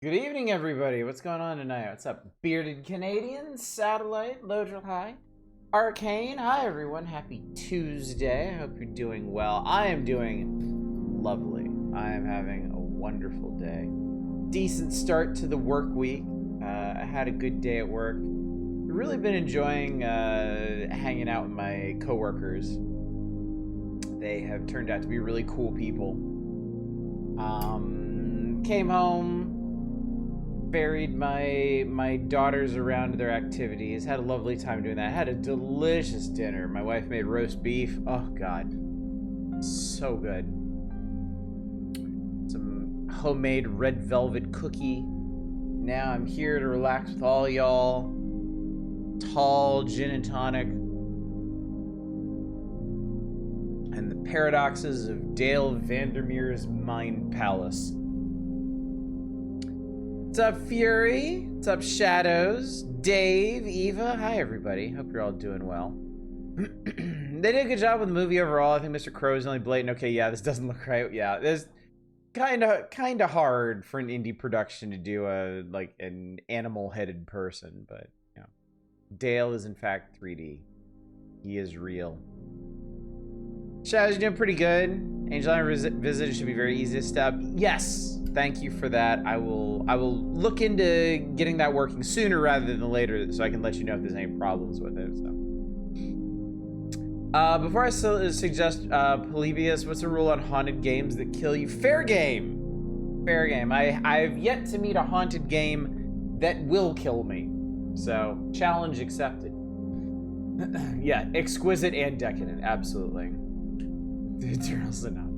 Good evening, everybody. What's going on tonight? What's up? Bearded Canadian, Satellite, Lodril High, Arcane. Hi, everyone. Happy Tuesday. I hope you're doing well. I am doing lovely. I am having a wonderful day. Decent start to the work week. I had a good day at work. I've really been enjoying hanging out with my coworkers. They have turned out to be really cool people. Came home, ferried my daughters around their activities. Had a lovely time doing that. Had a delicious dinner. My wife made roast beef. Oh god, so good. Some homemade red velvet cookie. Now I'm here to relax with all y'all. Tall gin and tonic and the paradoxes of Dale Vandermeer's mind palace. What's up, Fury? What's up, Shadows? Dave, Eva. Hi, everybody. Hope you're all doing well. They did a good job with the movie overall. I think Mr. Crow is only blatant. Okay, yeah, this doesn't look right. Yeah, this kind of hard for an indie production to do an animal-headed person, but you know, Dale is in fact 3D. He is real. Shadows, you're doing pretty good. Angel Island visit should be very easy to stop. Yes, thank you for that. I will look into getting that working sooner rather than later, so I can let you know if there's any problems with it. So, before I suggest Polybius, what's the rule on haunted games that kill you? Fair game, fair game. I've yet to meet a haunted game that will kill me. So challenge accepted. Yeah, exquisite and decadent, absolutely. Eternals enough.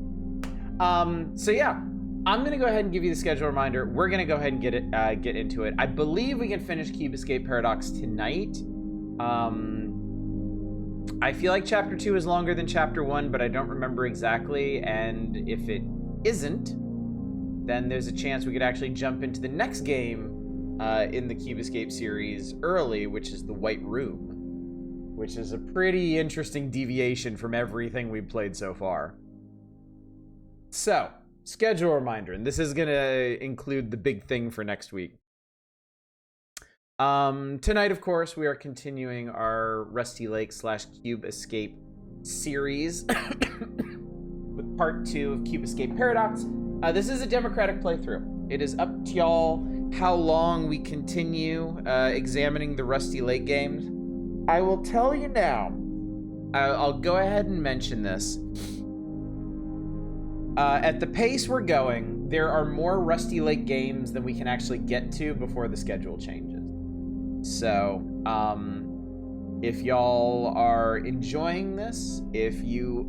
So yeah, I'm gonna go ahead and give you the schedule reminder. We're gonna go ahead and get into it. I believe we can finish Cube Escape Paradox tonight. I feel like chapter 2 is longer than chapter 1, but I don't remember exactly. And if it isn't, then there's a chance we could actually jump into the next game in the Cube Escape series early, which is the White Room, which is a pretty interesting deviation from everything we've played so far. So, schedule reminder, and this is going to include the big thing for next week. Tonight, of course, we are continuing our Rusty Lake / Cube Escape series with part 2 of Cube Escape Paradox. This is a democratic playthrough. It is up to y'all how long we continue examining the Rusty Lake games. I will tell you now, I'll go ahead and mention this. At the pace we're going, there are more Rusty Lake games than we can actually get to before the schedule changes. So, if y'all are enjoying this, if you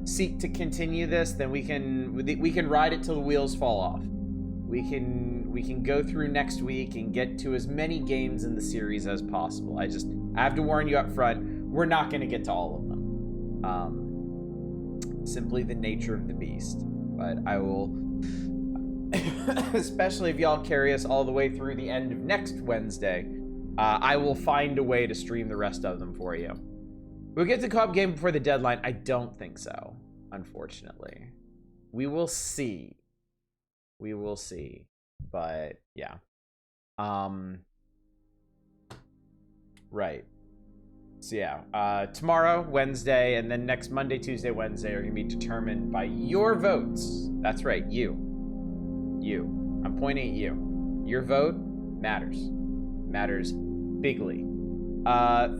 seek to continue this, then we can ride it till the wheels fall off. We can go through next week and get to as many games in the series as possible. I have to warn you up front, we're not going to get to all of them. Simply the nature of the beast. But I will, especially if y'all carry us all the way through the end of next Wednesday, I will find a way to stream the rest of them for you. We'll get to co-op game before the deadline. I don't think so, unfortunately. We will see. We will see. But yeah. Right. So yeah, tomorrow, Wednesday, and then next Monday, Tuesday, Wednesday are gonna be determined by your votes. That's right, you. I'm pointing at you. Your vote matters. Matters bigly.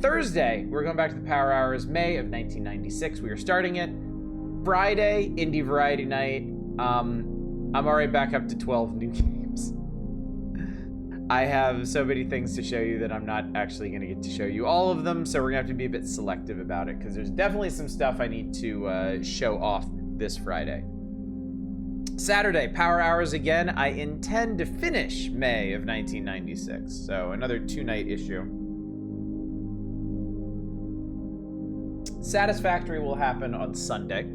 Thursday, we're going back to the Power Hours, May of 1996. We are starting it. Friday, Indie Variety Night. I'm already back up to 12 new games. I have so many things to show you that I'm not actually going to get to show you all of them, so we're going to have to be a bit selective about it, because there's definitely some stuff I need to show off this Friday. Saturday, Power Hours again. I intend to finish May of 1996, so another 2-night issue. Satisfactory will happen on Sunday.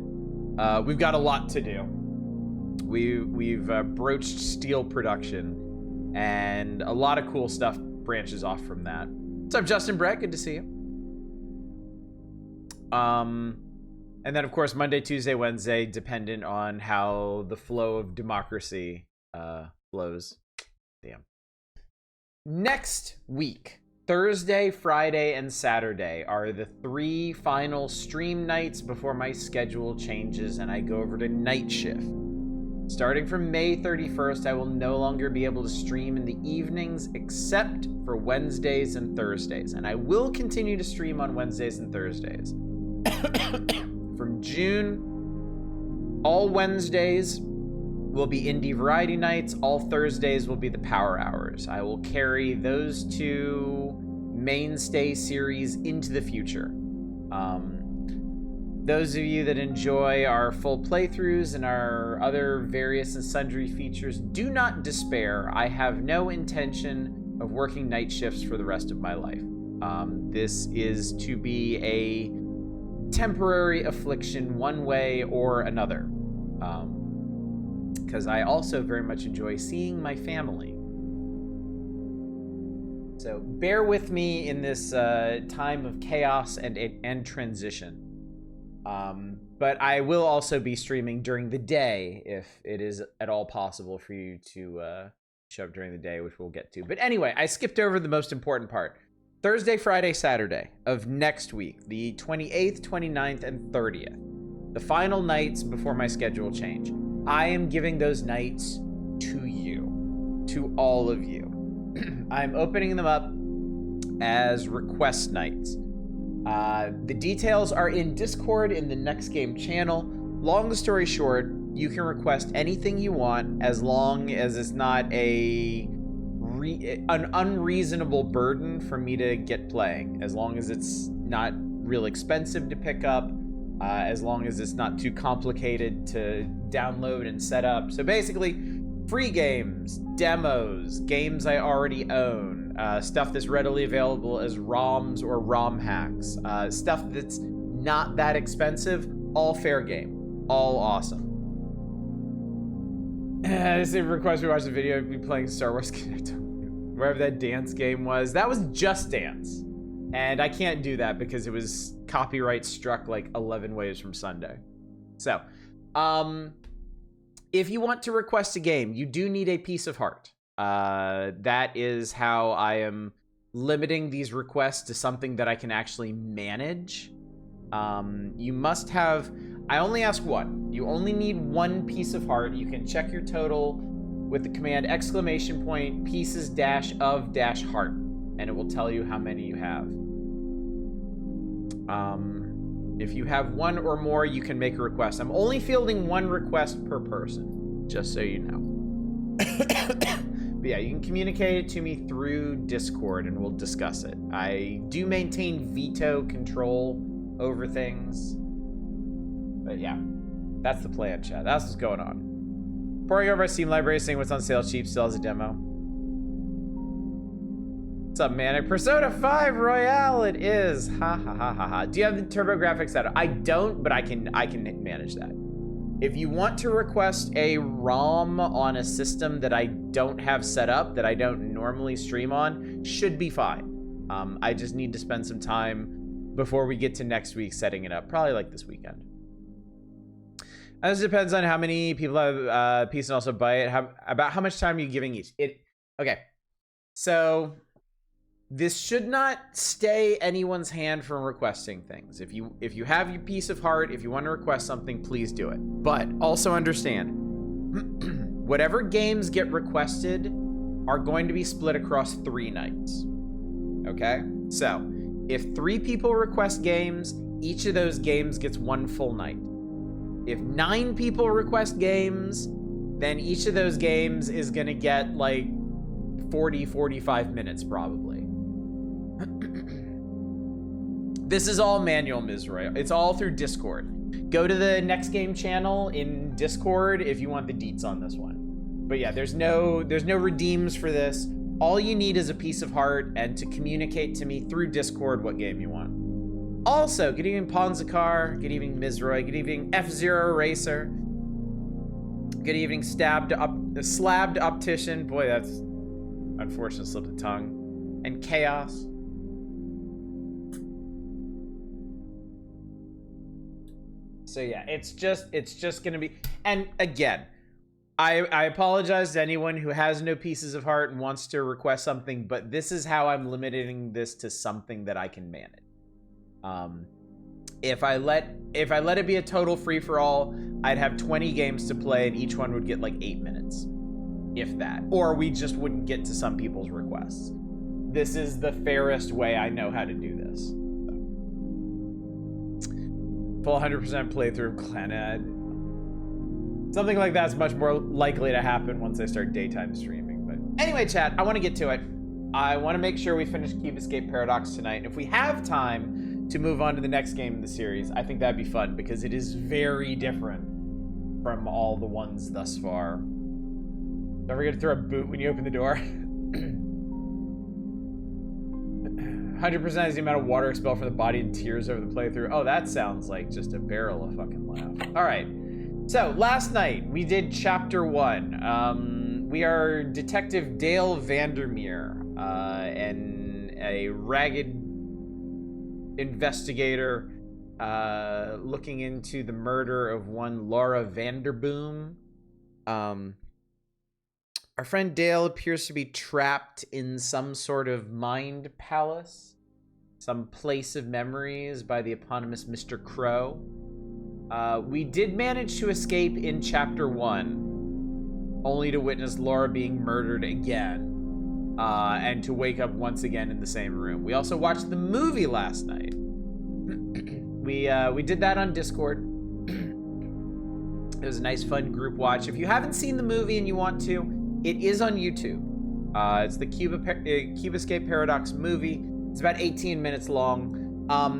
We've got a lot to do. We've broached Steel Production, and a lot of cool stuff branches off from that. What's up, Justin Brett? Good to see you. And then, of course, Monday, Tuesday, Wednesday, dependent on how the flow of democracy Blows. Damn. Next week, Thursday, Friday, and Saturday are the 3 final stream nights before my schedule changes and I go over to night shift. Starting from May 31st, I will no longer be able to stream in the evenings except for Wednesdays and Thursdays. And I will continue to stream on Wednesdays and Thursdays. From June, all Wednesdays will be indie variety nights. All Thursdays will be the power hours. I will carry those 2 mainstay series into the future. Those of you that enjoy our full playthroughs and our other various and sundry features, do not despair. I have no intention of working night shifts for the rest of my life. This is to be a temporary affliction one way or another. Because I also very much enjoy seeing my family. So bear with me in this time of chaos and transition. But I will also be streaming during the day if it is at all possible for you to show up during the day, which we'll get to. But anyway, I skipped over the most important part. Thursday, Friday, Saturday of next week, the 28th, 29th, and 30th, the final nights before my schedule change. I am giving those nights to you, to all of you. I'm opening them up as request nights. The details are in Discord in the Next Game channel. Long story short, you can request anything you want as long as it's not an unreasonable burden for me to get playing. As long as it's not real expensive to pick up. As long as it's not too complicated to download and set up. So basically, free games, demos, games I already own, stuff that's readily available as ROMs or ROM hacks, stuff that's not that expensive, all fair game, all awesome. This request we watch the video, be playing Star Wars Connect, wherever that dance game was. That was Just Dance. And I can't do that because it was copyright struck like 11 ways from Sunday. So, if you want to request a game, you do need a piece of heart. That is how I am limiting these requests to something that I can actually manage. You must have, I only ask one. You only need 1 piece of heart. You can check your total with the command ! pieces -of -heart, and it will tell you how many you have. If you have 1 or more, you can make a request. I'm only fielding 1 request per person, just so you know. But yeah, you can communicate it to me through Discord and we'll discuss it. I do maintain veto control over things. But yeah, that's the plan, chat. That's what's going on. Pouring over our Steam library, seeing what's on sale cheap, still as a demo. What's up, man? Persona 5 Royale, it is. Ha ha ha ha ha. Do you have the TurboGrafx setup? I don't, but I can manage that. If you want to request a ROM on a system that I don't have set up, that I don't normally stream on, should be fine. I just need to spend some time before we get to next week setting it up, probably like this weekend. And this depends on how many people have piece and also buy it. About how much time are you giving each? Okay, so this should not stay anyone's hand from requesting things. If you have your piece of heart, if you want to request something, please do it. But also understand, whatever games get requested are going to be split across 3 nights. Okay? So, if 3 people request games, each of those games gets 1 full night. If 9 people request games, then each of those games is going to get like 40, 45 minutes probably. This is all manual, Mizroy. It's all through Discord. Go to the Next Game channel in Discord if you want the deets on this one. But yeah, there's no redeems for this. All you need is a piece of heart and to communicate to me through Discord what game you want. Also, good evening Ponzakar, good evening Mizroy, good evening F-Zero Racer. Good evening Slabbed Optician. Boy, that's unfortunate slip of the tongue. And Chaos. So yeah, it's just gonna be, and again, I apologize to anyone who has no pieces of heart and wants to request something, but this is how I'm limiting this to something that I can manage. If I let it be a total free-for-all, I'd have 20 games to play and each one would get like 8 minutes, if that. Or we just wouldn't get to some people's requests. This is the fairest way I know how to do this. Full 100% playthrough of Clannad. Something like that's much more likely to happen once I start daytime streaming. But anyway, chat, I want to get to it. I want to make sure we finish Cube Escape Paradox tonight. And if we have time to move on to the next game in the series, I think that'd be fun because it is very different from all the ones thus far. Don't forget to throw a boot when you open the door. 100% is the amount of water expelled from the body and tears over the playthrough. Oh, that sounds like just a barrel of fucking laugh. All right. So, last night, we did Chapter 1. We are Detective Dale Vandermeer, and a ragged investigator looking into the murder of one Laura Vanderboom. Our friend Dale appears to be trapped in some sort of mind palace, some place of memories by the eponymous Mr. Crow. We did manage to escape in Chapter 1, only to witness Laura being murdered again, and to wake up once again in the same room. We also watched the movie last night. We did that on Discord. It was a nice, fun group watch. If you haven't seen the movie and you want to, it is on YouTube. It's the Cube Escape Paradox movie. It's about 18 minutes long.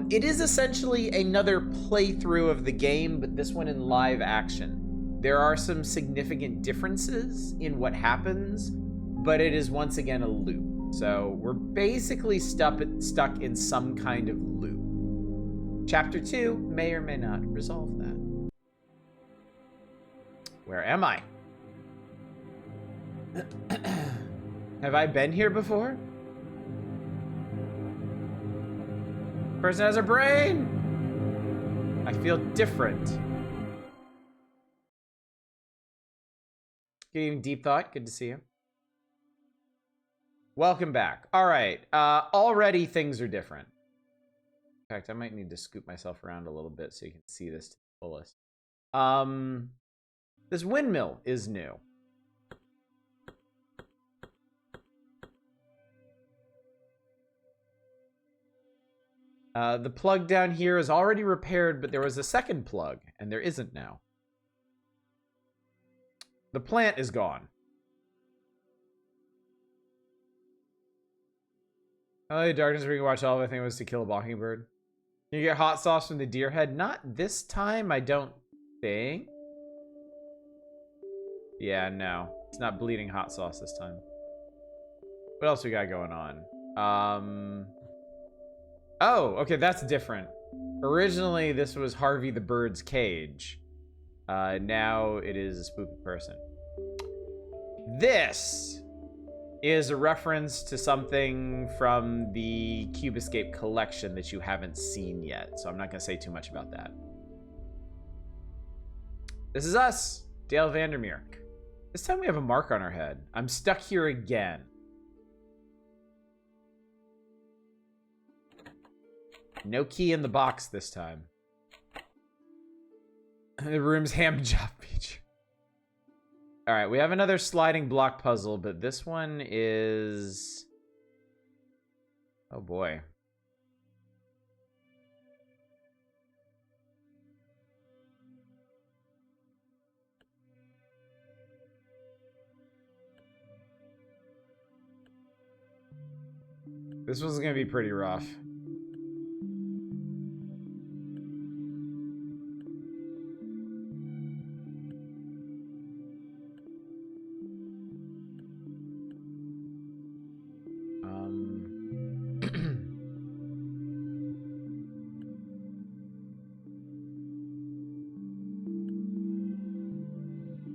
It is essentially another playthrough of the game, but this one in live action. There are some significant differences in what happens, but it is once again a loop. So we're basically stuck in some kind of loop. Chapter 2 may or may not resolve that. Where am I? Have I been here before? Person has a brain! I feel different. Good evening, Deep Thought. Good to see you. Welcome back. All right. Already things are different. In fact, I might need to scoop myself around a little bit so you can see this to the fullest. This windmill is new. The plug down here is already repaired, but there was a second plug, and there isn't now. The plant is gone. Oh, the darkness where you can watch all of it. I think it was To Kill a Mockingbird. You get hot sauce from the deer head? Not this time, I don't think. Yeah, no. It's not bleeding hot sauce this time. What else we got going on? Oh, okay, that's different. Originally, this was Harvey the Bird's cage. Now it is a spooky person. This is a reference to something from the Cube Escape collection that you haven't seen yet, so I'm not going to say too much about that. This is us, Dale Vandermeer. This time we have a mark on our head. I'm stuck here again. No key in the box this time. The room's ham job feature. All right, we have another sliding block puzzle, but this one is... Oh boy. This one's gonna be pretty rough.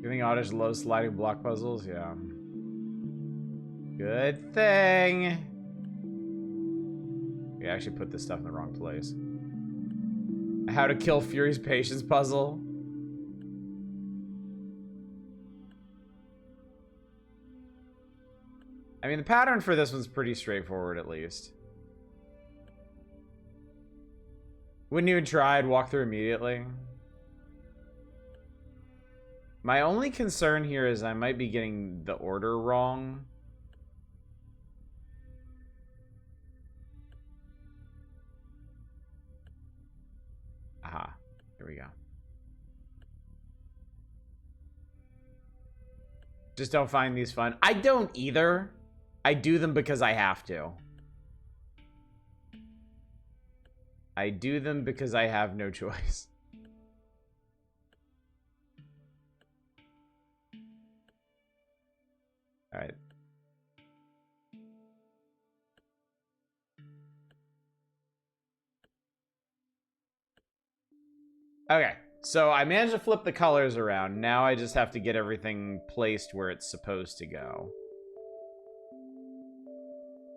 Giving Oddish low sliding block puzzles, yeah. Good thing. We actually put this stuff in the wrong place. How to kill Fury's patience puzzle. I mean, the pattern for this one's pretty straightforward, at least. Wouldn't even try, I'd walk through immediately. My only concern here is I might be getting the order wrong. Aha, here we go. Just don't find these fun. I don't either. I do them because I have to. I do them because I have no choice. All right. Okay, so I managed to flip the colors around. Now I just have to get everything placed where it's supposed to go.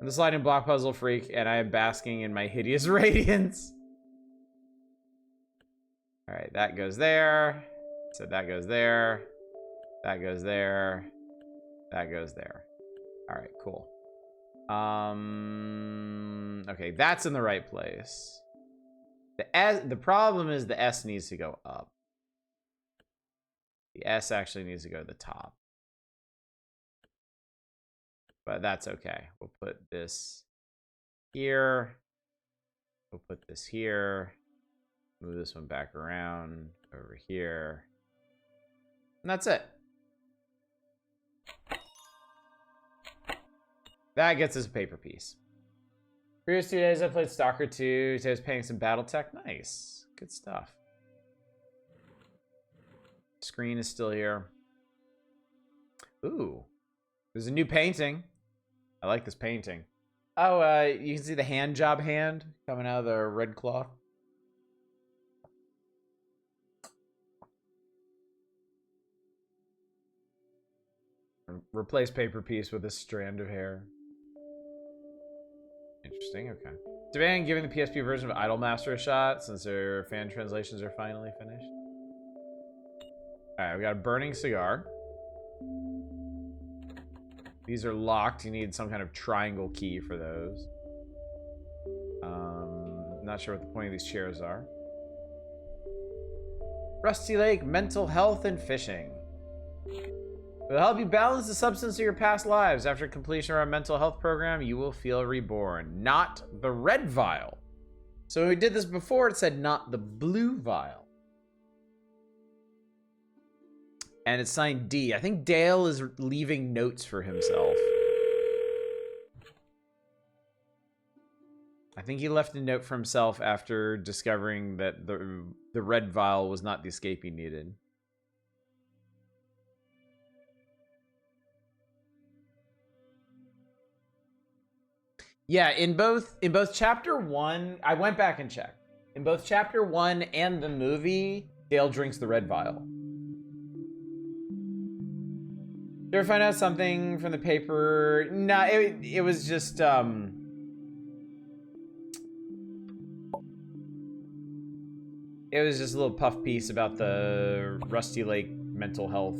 I'm the sliding block puzzle freak, and I am basking in my hideous radiance. All right, that goes there. So that goes there. That goes there. That goes there. All right, cool. Okay, that's in the right place. The problem is the S needs to go up. The S actually needs to go to the top. But that's okay. We'll put this here. We'll put this here. Move this one back around over here. And that's it. That gets us a paper piece. Previous 2 days I played Stalker 2. Today I was playing some Battletech. Nice. Good stuff. Screen is still here. Ooh. There's a new painting. I like this painting. Oh, you can see the hand job hand coming out of the red cloth. Replace paper piece with a strand of hair. Interesting, okay. Debating giving the PSP version of Idolmaster a shot since their fan translations are finally finished. Alright, we got a burning cigar. These are locked. You need some kind of triangle key for those. Not sure what the point of these chairs are. Rusty Lake, mental health and fishing. It will help you balance the substance of your past lives. After completion of our mental health program, you will feel reborn. Not the red vial. So when we did this before, it said not the blue vial. And it's signed D. I think Dale is leaving notes for himself. I think he left a note for himself after discovering that the red vial was not the escape he needed. Yeah, in both chapter 1, I went back and checked. In both chapter 1 and the movie, Dale drinks the red vial. Did you ever find out something from the paper? No, it was just it was just a little puff piece about the Rusty Lake mental health,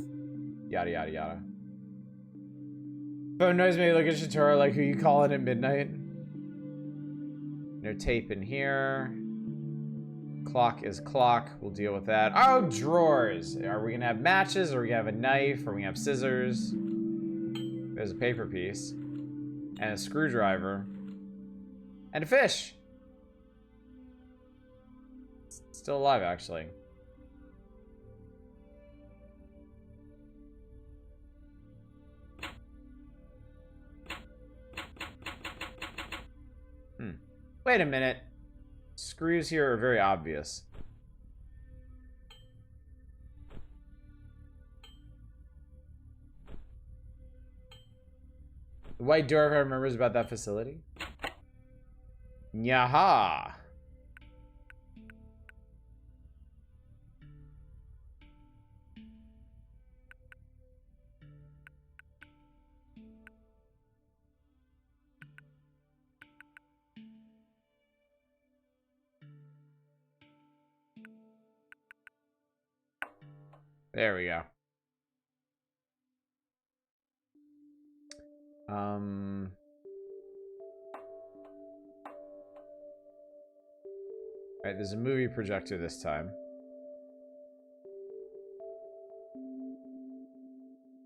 yada yada yada. Phone noise made me look at Shatora like, who you calling at midnight? No tape in here. Clock is clock. We'll deal with that. Oh, drawers. Are we gonna have matches? Or are we gonna have a knife? Or are we gonna have scissors? There's a paper piece. And a screwdriver. And a fish. Still alive, actually. Wait a minute. Screws here are very obvious. The white dwarf remembers about that facility. Nyaha. There we go. Um. Alright, there's a movie projector this time.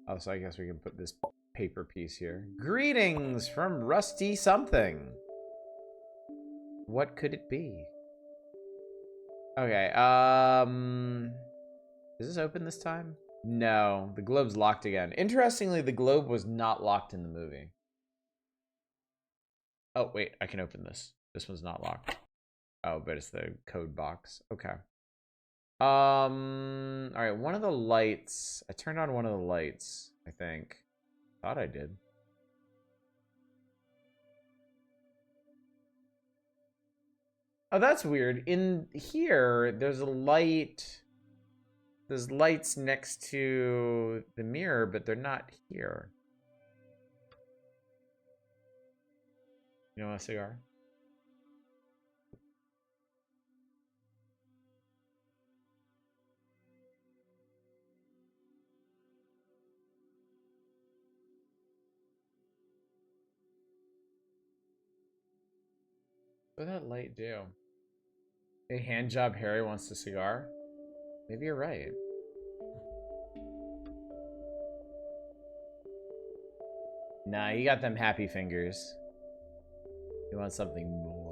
Also, I guess we can put this paper piece here. Greetings from Rusty something. What could it be? Okay, is this open this time? No, the globe's locked again. Interestingly, the globe was not locked in the movie. Oh, wait, I can open this. This one's not locked. Oh, but it's the code box. Okay. All right, one of the lights. I turned on one of the lights, I think. Thought I did. Oh, that's weird. In here, there's a light. There's lights next to the mirror, but they're not here. You want a cigar? What did that light do? A hand job Harry wants a cigar? Maybe you're right. Nah, you got them happy fingers. You want something more.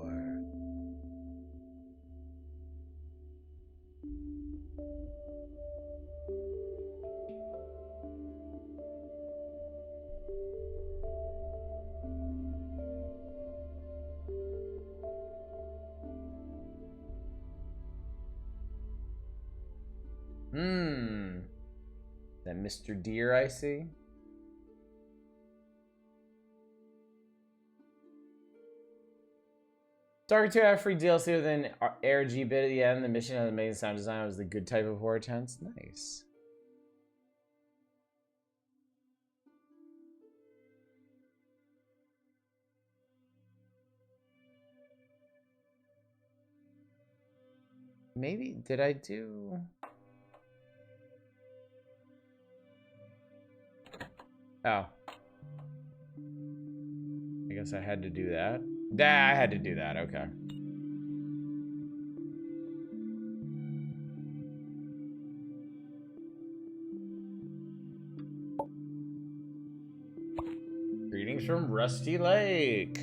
Is that Mr. Deer I see? Stalker 2 had free DLC with an ARG bit at the end. The mission of the amazing sound design was the good type of horror tense. Nice. Maybe, did I do... Oh. I guess I had to do that. I had to do that, okay. Greetings from Rusty Lake.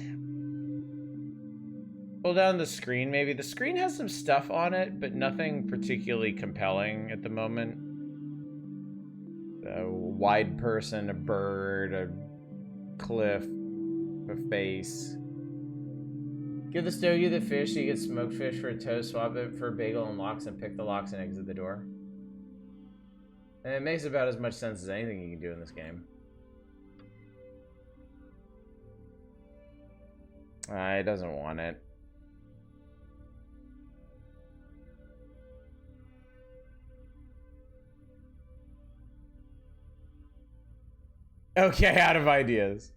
Pull down the screen, maybe. The screen has some stuff on it, but nothing particularly compelling at the moment. A wide person, a bird, a cliff, a face. Give the stogie the fish, so you get smoked fish for a toast, swap it for a bagel and locks, and pick the locks and exit the door. And it makes about as much sense as anything you can do in this game. It doesn't want it. Okay, out of ideas.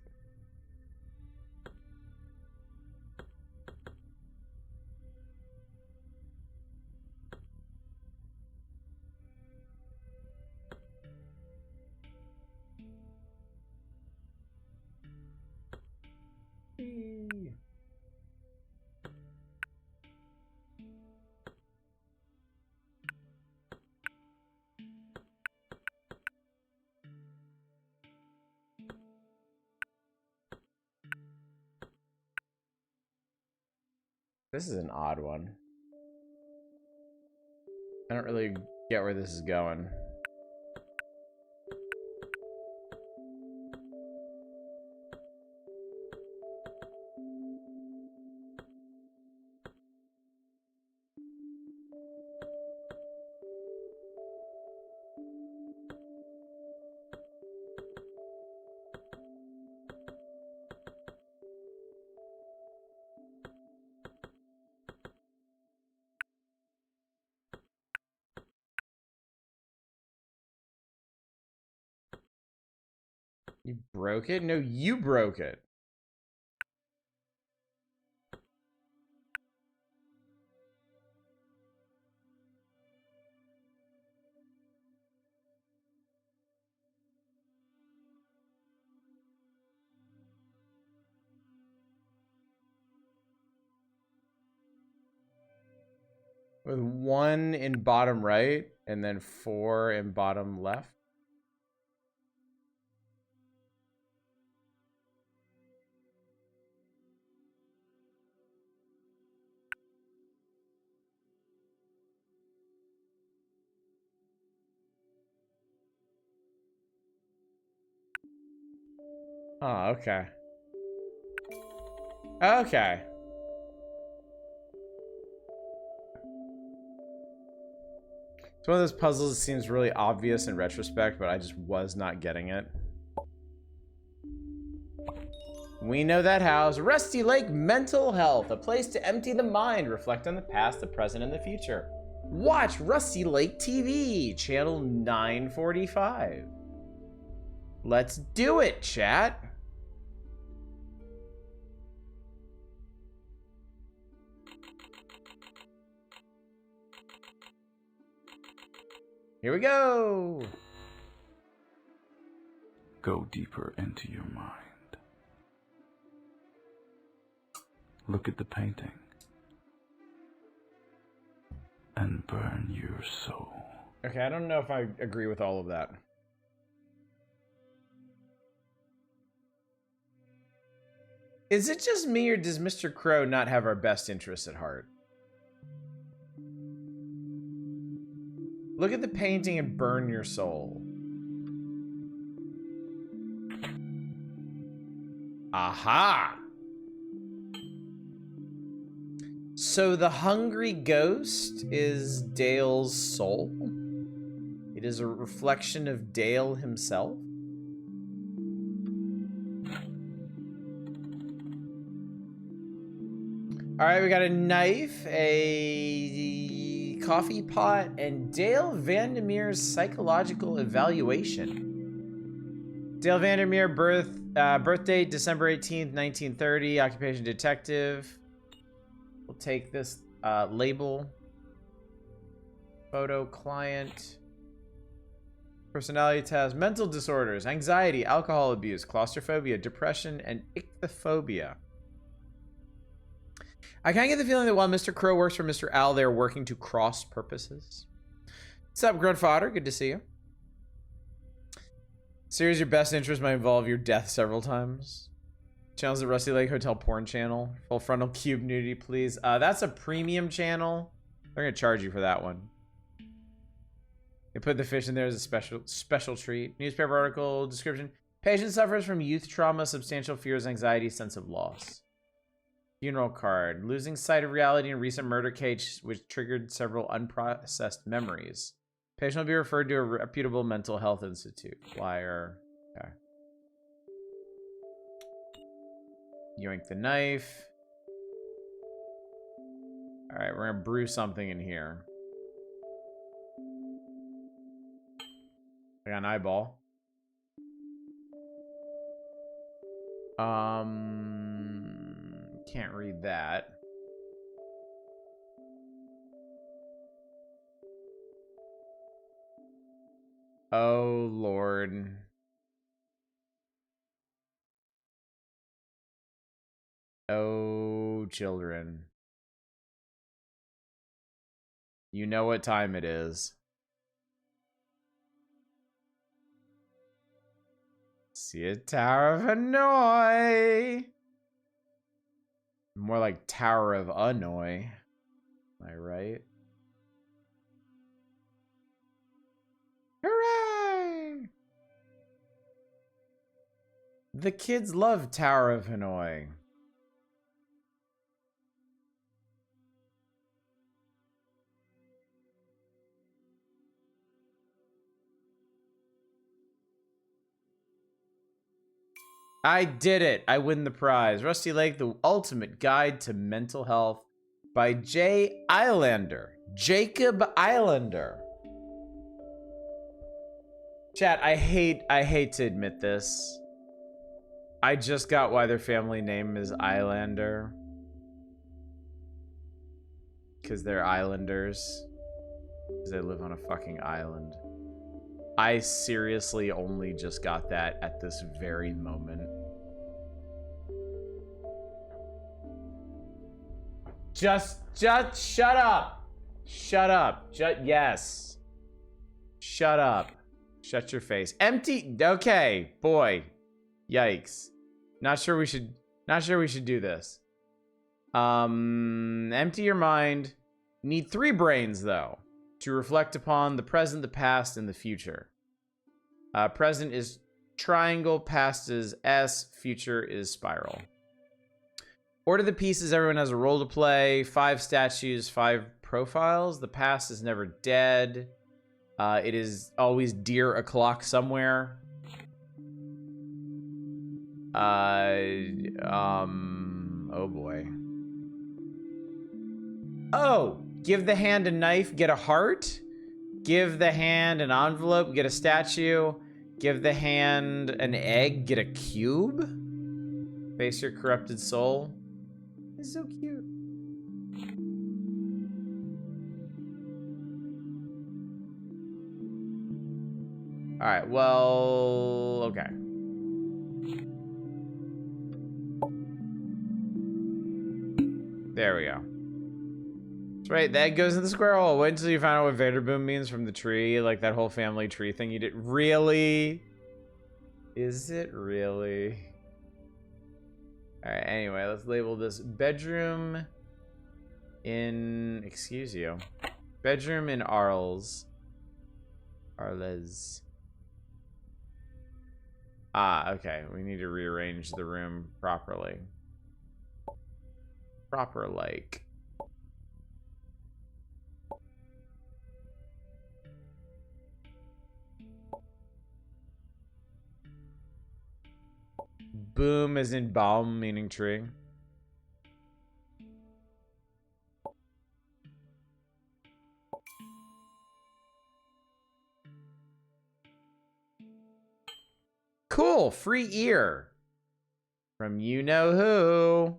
This is an odd one. I don't really get where this is going. You broke it? No, you broke it. With 1 in bottom right and then 4 in bottom left. Oh, okay. Okay. It's one of those puzzles that seems really obvious in retrospect, but I just was not getting it. We know that house. Rusty Lake Mental Health, a place to empty the mind, reflect on the past, the present, and the future. Watch Rusty Lake TV, channel 945. Let's do it, chat. Here we go. Go deeper into your mind. Look at the painting. And burn your soul. Okay, I don't know if I agree with all of that. Is it just me, or does Mr. Crow not have our best interests at heart? Look at the painting and burn your soul. Aha! So the hungry ghost is Dale's soul? It is a reflection of Dale himself? Alright, we got a knife, a coffee pot, and Dale Vandermeer's psychological evaluation. Dale Vandermeer, birthday December 18th, 1930, occupation detective. We'll take this label. Photo client. Personality test. Mental disorders, anxiety, alcohol abuse, claustrophobia, depression, and ichthyophobia. I kind of get the feeling that while Mr. Crow works for Mr. Owl, they're working to cross purposes. What's up, Grunt Fodder? Good to see you. Series your best interest might involve your death several times. Channels the Rusty Lake Hotel porn channel. Full frontal cube nudity, please. That's a premium channel. They're gonna charge you for that one. They put the fish in there as a special treat. Newspaper article description. Patient suffers from youth trauma, substantial fears, anxiety, sense of loss. Funeral card. Losing sight of reality in recent murder case, which triggered several unprocessed memories. Patient will be referred to a reputable mental health institute. Flyer. Okay. Yoink the knife. Alright, we're gonna brew something in here. I got an eyeball. Can't read that. Oh, Lord. Oh, children. You know what time it is. See a Tower of Hanoi. More like Tower of Annoy. Am I right? Hooray! The kids love Tower of Hanoi. I did it. I win the prize. Rusty Lake, the ultimate guide to mental health by Jay Islander. Jacob Islander. Chat, I hate to admit this. I just got why their family name is Islander. Because they're islanders. Because they live on a fucking island. I seriously only just got that at this very moment. Just shut up. Shut up. Yes. Shut up. Shut your face. Empty. Okay, boy. Yikes. Not sure we should do this. Empty your mind. Need 3 brains though to reflect upon the present, the past, and the future. Present is triangle, past is S, future is spiral. Order the pieces. Everyone has a role to play. 5 statues, 5 profiles. The past is never dead. It is always dear o'clock somewhere. Oh boy. Oh, give the hand a knife, get a heart. Give the hand an envelope, get a statue. Give the hand an egg, get a cube. Face your corrupted soul. It's so cute. All right, well, okay. There we go. That's right, the egg goes in the square hole. Wait until you find out what Vanderboom means from the tree, like that whole family tree thing you did. Really? Is it really? All right, anyway, let's label this bedroom in, excuse you, bedroom in Arles. Ah, okay, we need to rearrange the room properly. Proper like. Boom as in Baum, meaning tree. Cool, free ear from you know who.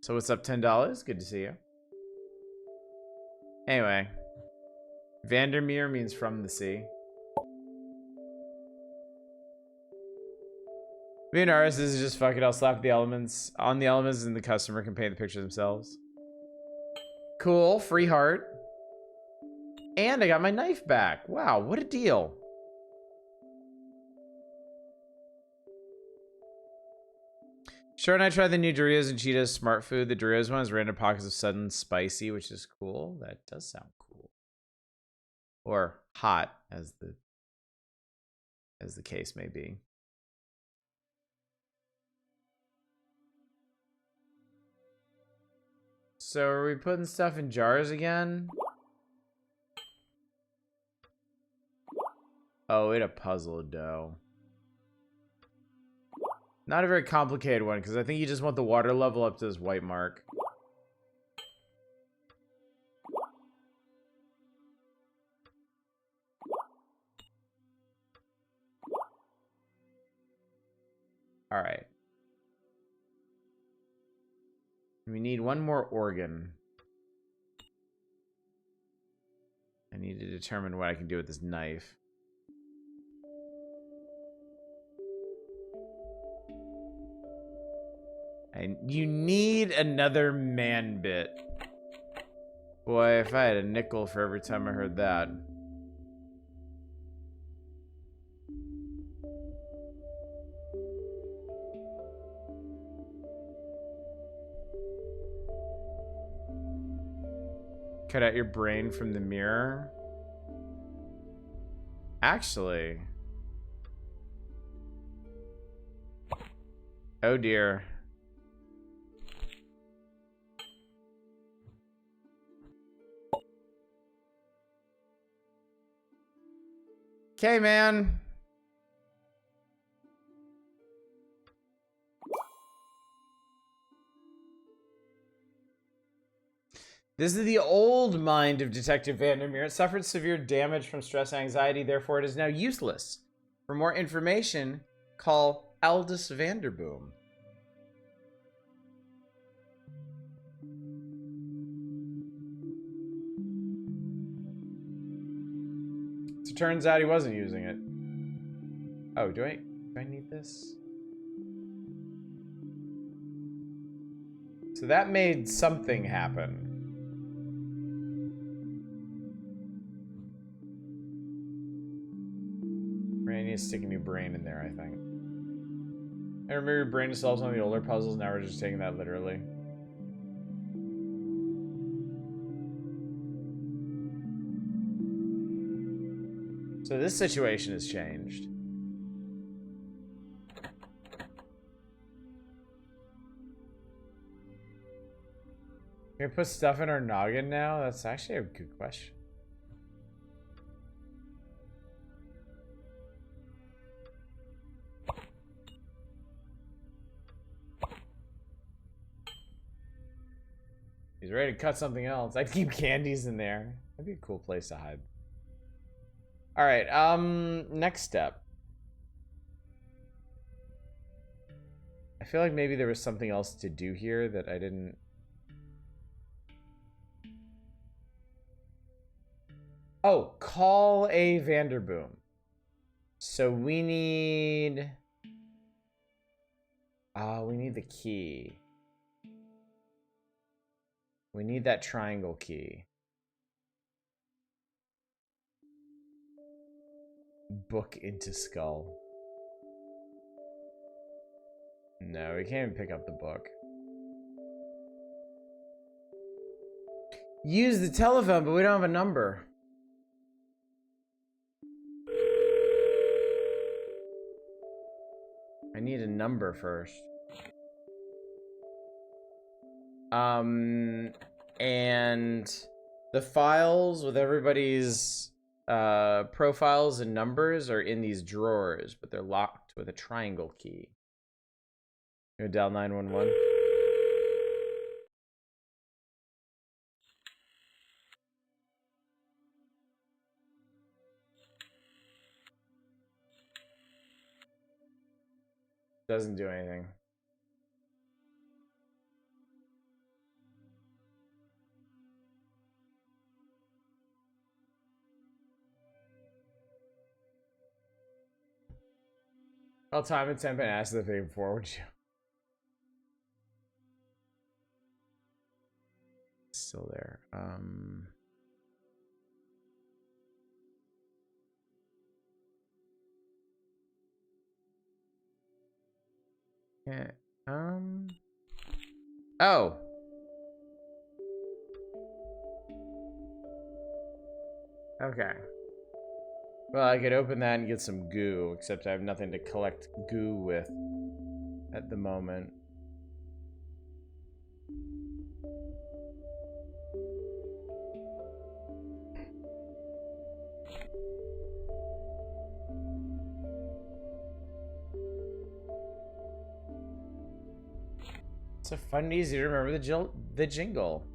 So what's up, $10? Good to see you. Anyway, Vandermeer means from the sea. Me and Aris, this is just fuck it. I'll slap the elements on the elements and the customer can paint the picture themselves. Cool, free heart. And I got my knife back. Wow, what a deal. Sure, and I tried the new Doritos and Cheetos Smart Food. The Doritos one is random pockets of sudden spicy, which is cool. That does sound cool. Or hot, as the case may be. So are we putting stuff in jars again? Oh, it a puzzle dough. Not a very complicated one, because I think you just want the water level up to this white mark. All right. We need one more organ. I need to determine what I can do with this knife. And you need another man bit. Boy, if I had a nickel for every time I heard that. Cut out your brain from the mirror. Actually. Oh dear. Okay, man. This is the old mind of Detective Vandermeer. It suffered severe damage from stress and anxiety, therefore it is now useless. For more information, call Aldous Vanderboom. So it turns out he wasn't using it. Oh, do I need this? So that made something happen. need to stick a new brain in there, I think. I remember your brain to solve some of the older puzzles, now we're just taking that literally. So this situation has changed. Can we put stuff in our noggin now? That's actually a good question. He's ready to cut something else. I'd keep candies in there. That'd be a cool place to hide. Alright, next step. I feel like maybe there was something else to do here that I didn't... Oh, call a Vanderboom. So we need... we need the key. We need that triangle key. Book into skull. No, we can't even pick up the book. Use the telephone, but we don't have a number. I need a number first. And the files with everybody's profiles and numbers are in these drawers, but they're locked with a triangle key. You dial 911. Doesn't do anything. I'll time and temp and ask the thing before, would you? Still there. Yeah, oh. Okay. Well, I could open that and get some goo, except I have nothing to collect goo with at the moment. It's so fun and easy to remember the jingle.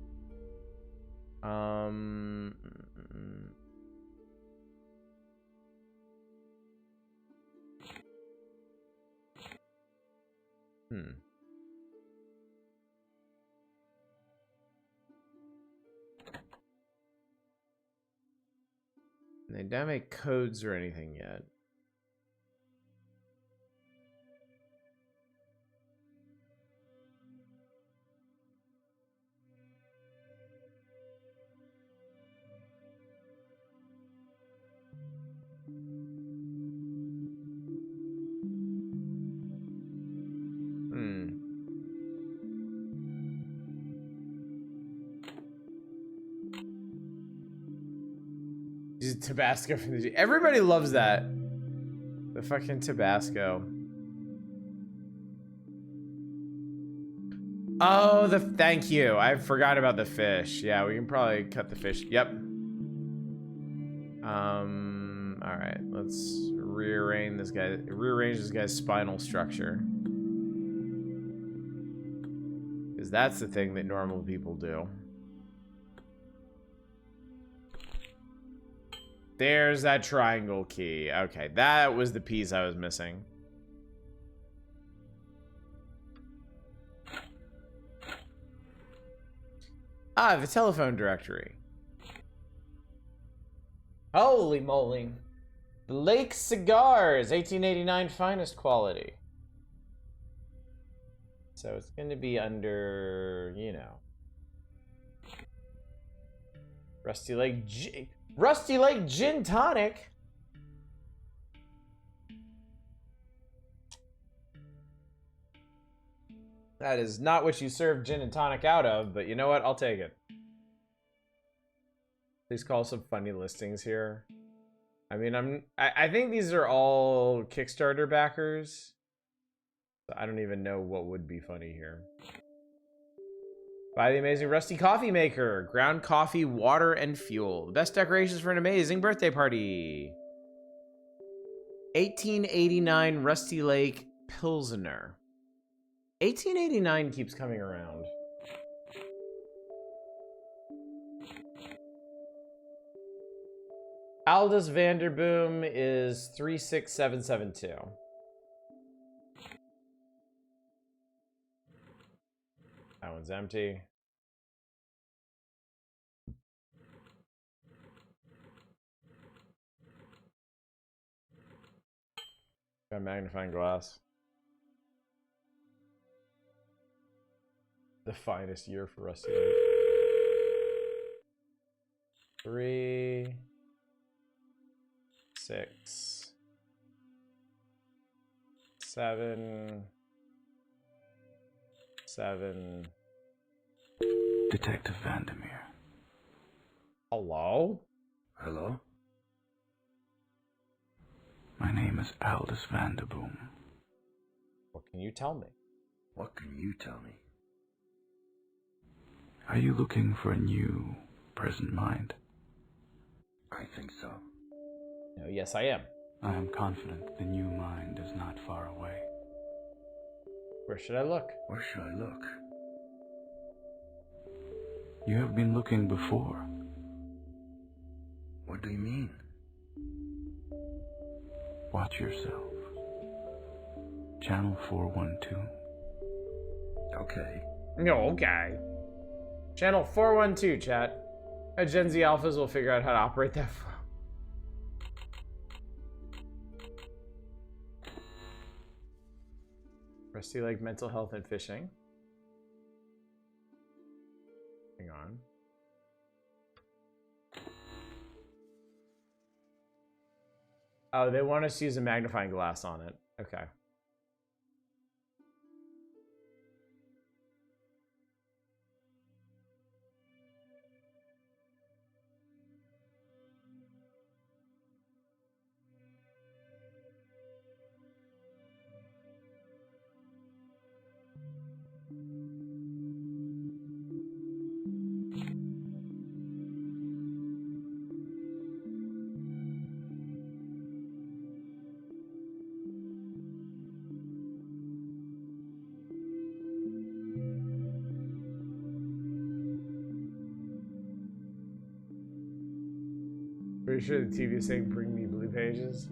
They don't make codes or anything yet. Tabasco from the... Everybody loves that. The fucking Tabasco. Oh, thank you. I forgot about the fish. Yeah, we can probably cut the fish. Yep. All right. Let's rearrange this guy's spinal structure. Because that's the thing that normal people do. There's that triangle key. Okay, that was the piece I was missing. Ah, the telephone directory. Holy moly. Blake Cigars, 1889 finest quality. So it's going to be under, you know. Rusty Lake Gin Tonic. That is not what you serve gin and tonic out of, but you know what? I'll take it. Please call some funny listings here. I mean, I think these are all Kickstarter backers. So I don't even know what would be funny here. Buy the amazing Rusty Coffee Maker. Ground coffee, water, and fuel. The best decorations for an amazing birthday party. 1889 Rusty Lake Pilsner. 1889 keeps coming around. Aldous Vanderboom is 36772. That one's empty. Got a magnifying glass. The finest year for Rusty Lake. 3, 6, 7, 7. Detective Vandermeer. Hello? Hello? My name is Aldous Vanderboom. What can you tell me? What can you tell me? Are you looking for a new present mind? I think so. No, yes, I am. I am confident the new mind is not far away. Where should I look? Where should I look? You have been looking before. What do you mean? Watch yourself. Channel 412. Okay. No, okay. Channel 412, chat. Gen Z Alphas will figure out how to operate that phone. Rusty Lake Mental Health and Fishing. Hang on. Oh, they want us to use a magnifying glass on it. Okay. Pretty sure the TV is saying bring me blue pages.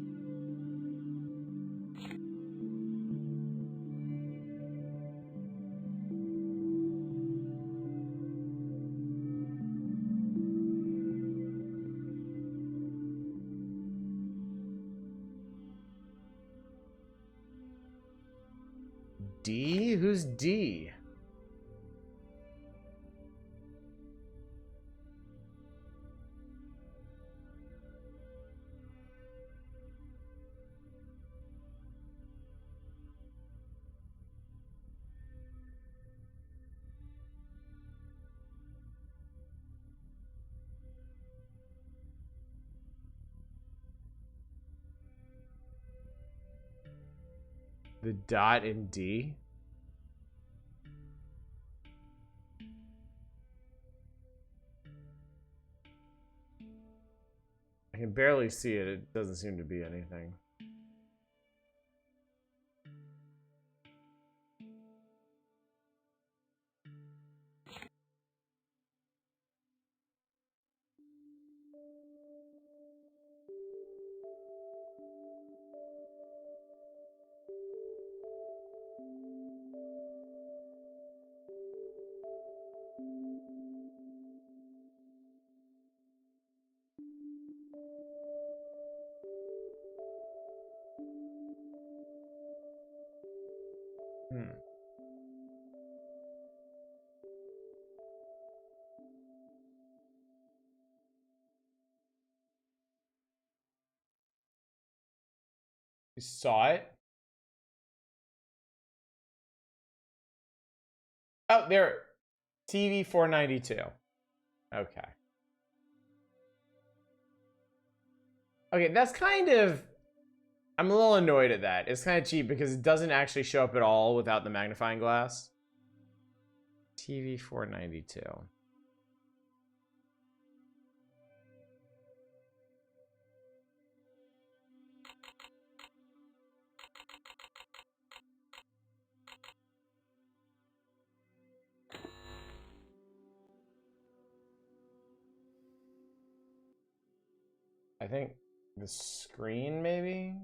D? Who's D? The dot in D? I can barely see it. It doesn't seem to be anything. Hmm. You saw it? Oh, there. TV 492. Okay. Okay, that's kind of... I'm a little annoyed at that. It's kind of cheap because it doesn't actually show up at all without the magnifying glass. TV 492. I think the screen, maybe?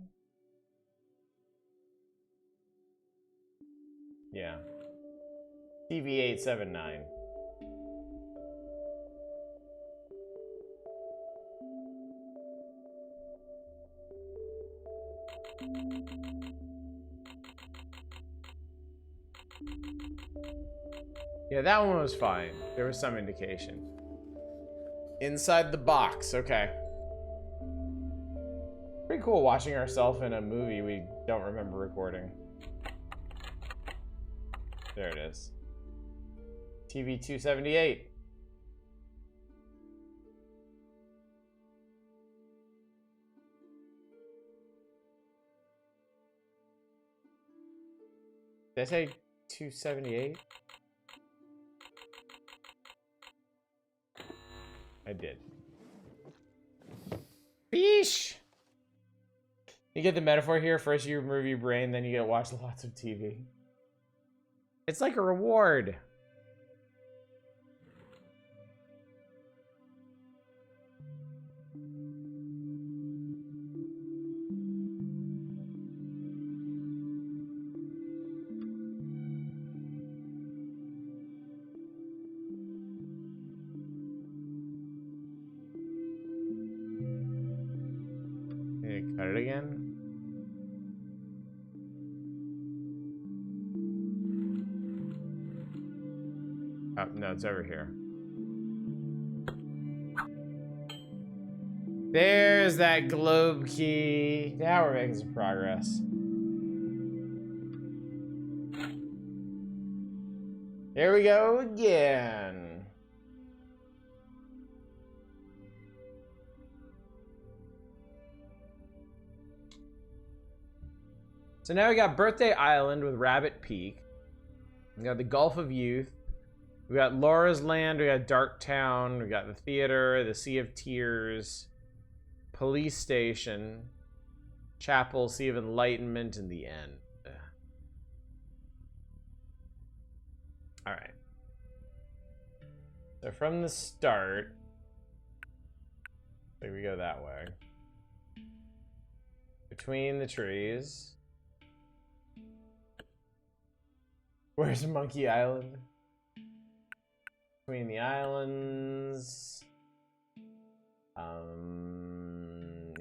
Yeah. TV 879. Yeah, that one was fine. There was some indication. Inside the box, okay. Pretty cool watching ourselves in a movie we don't remember recording. There it is. TV 278. Did I say 278? I did. Beesh! You get the metaphor here. First you remove your brain, then you get to watch lots of TV. It's like a reward. Cut it again. Oh, no, it's over here. There's that globe key. Now we're making some progress. There we go again. So now we got Birthday Island with Rabbit Peak. We got the Gulf of Youth. We got Laura's Land. We got Dark Town. We got the theater, the Sea of Tears, Police Station, Chapel, Sea of Enlightenment, and the End. All right. So from the start, there we go that way. Between the trees. Where's Monkey Island? Between the islands.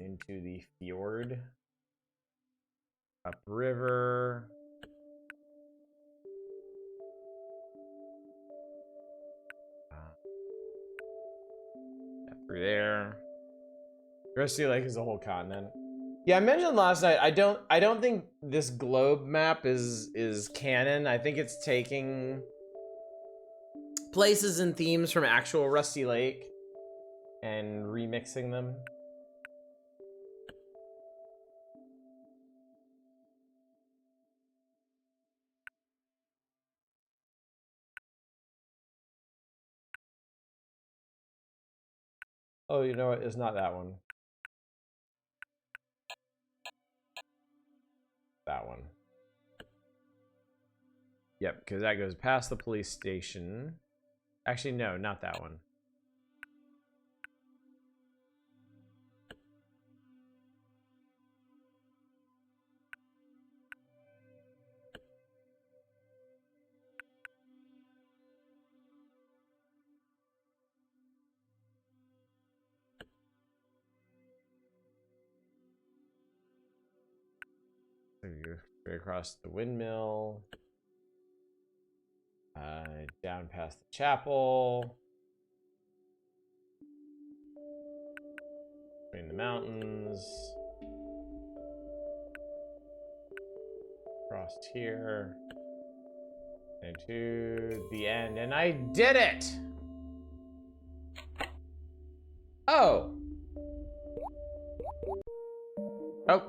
Into the fjord. Upriver. Through there. Rusty Lake is a whole continent. Yeah, I mentioned last night. I don't think this globe map is canon. I think it's taking places and themes from actual Rusty Lake and remixing them. Oh, you know what? It's not that one. That one. Yep, because that goes past the police station. Actually, no, not that one. There you go. Straight across the windmill. Down past the chapel. Between the mountains. Crossed here. And to the end, and I did it! Oh! Oh.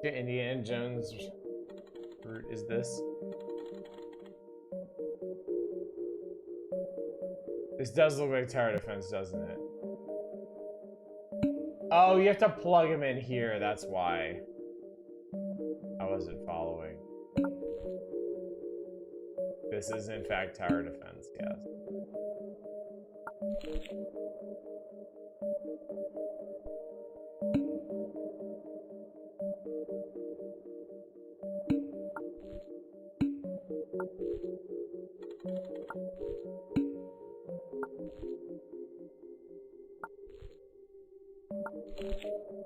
Indiana Jones route is this? This does look like tower defense, doesn't it? Oh, you have to plug him in here, that's why. I wasn't following. This is in fact tower defense, yes.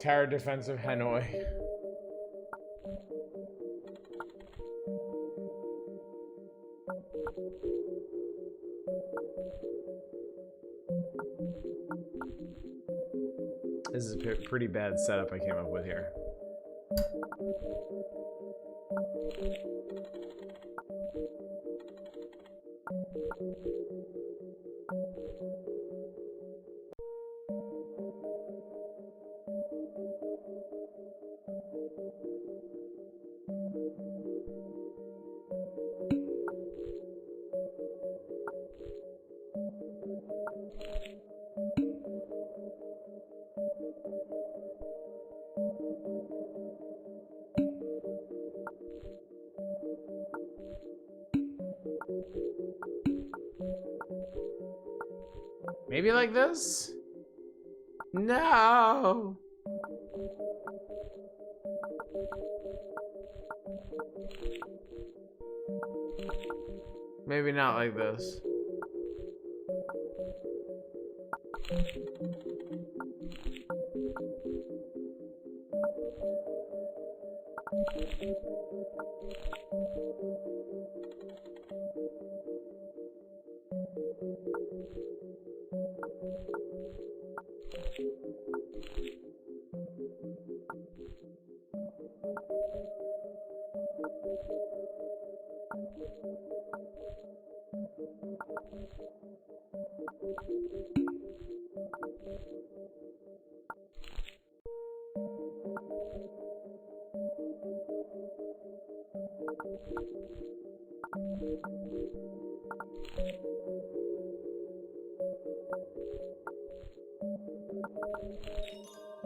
Tower defense of Hanoi. This is a pretty bad setup I came up with here. Maybe like this? No! Maybe not like this.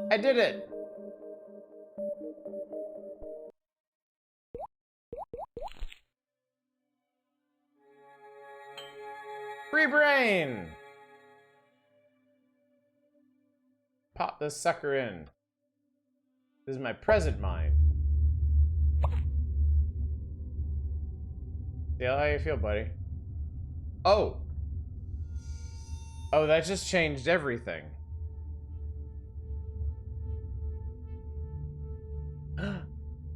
I did it! Free brain! Pop this sucker in. This is my present mind. Dale, how you feel, buddy? Oh! Oh, that just changed everything.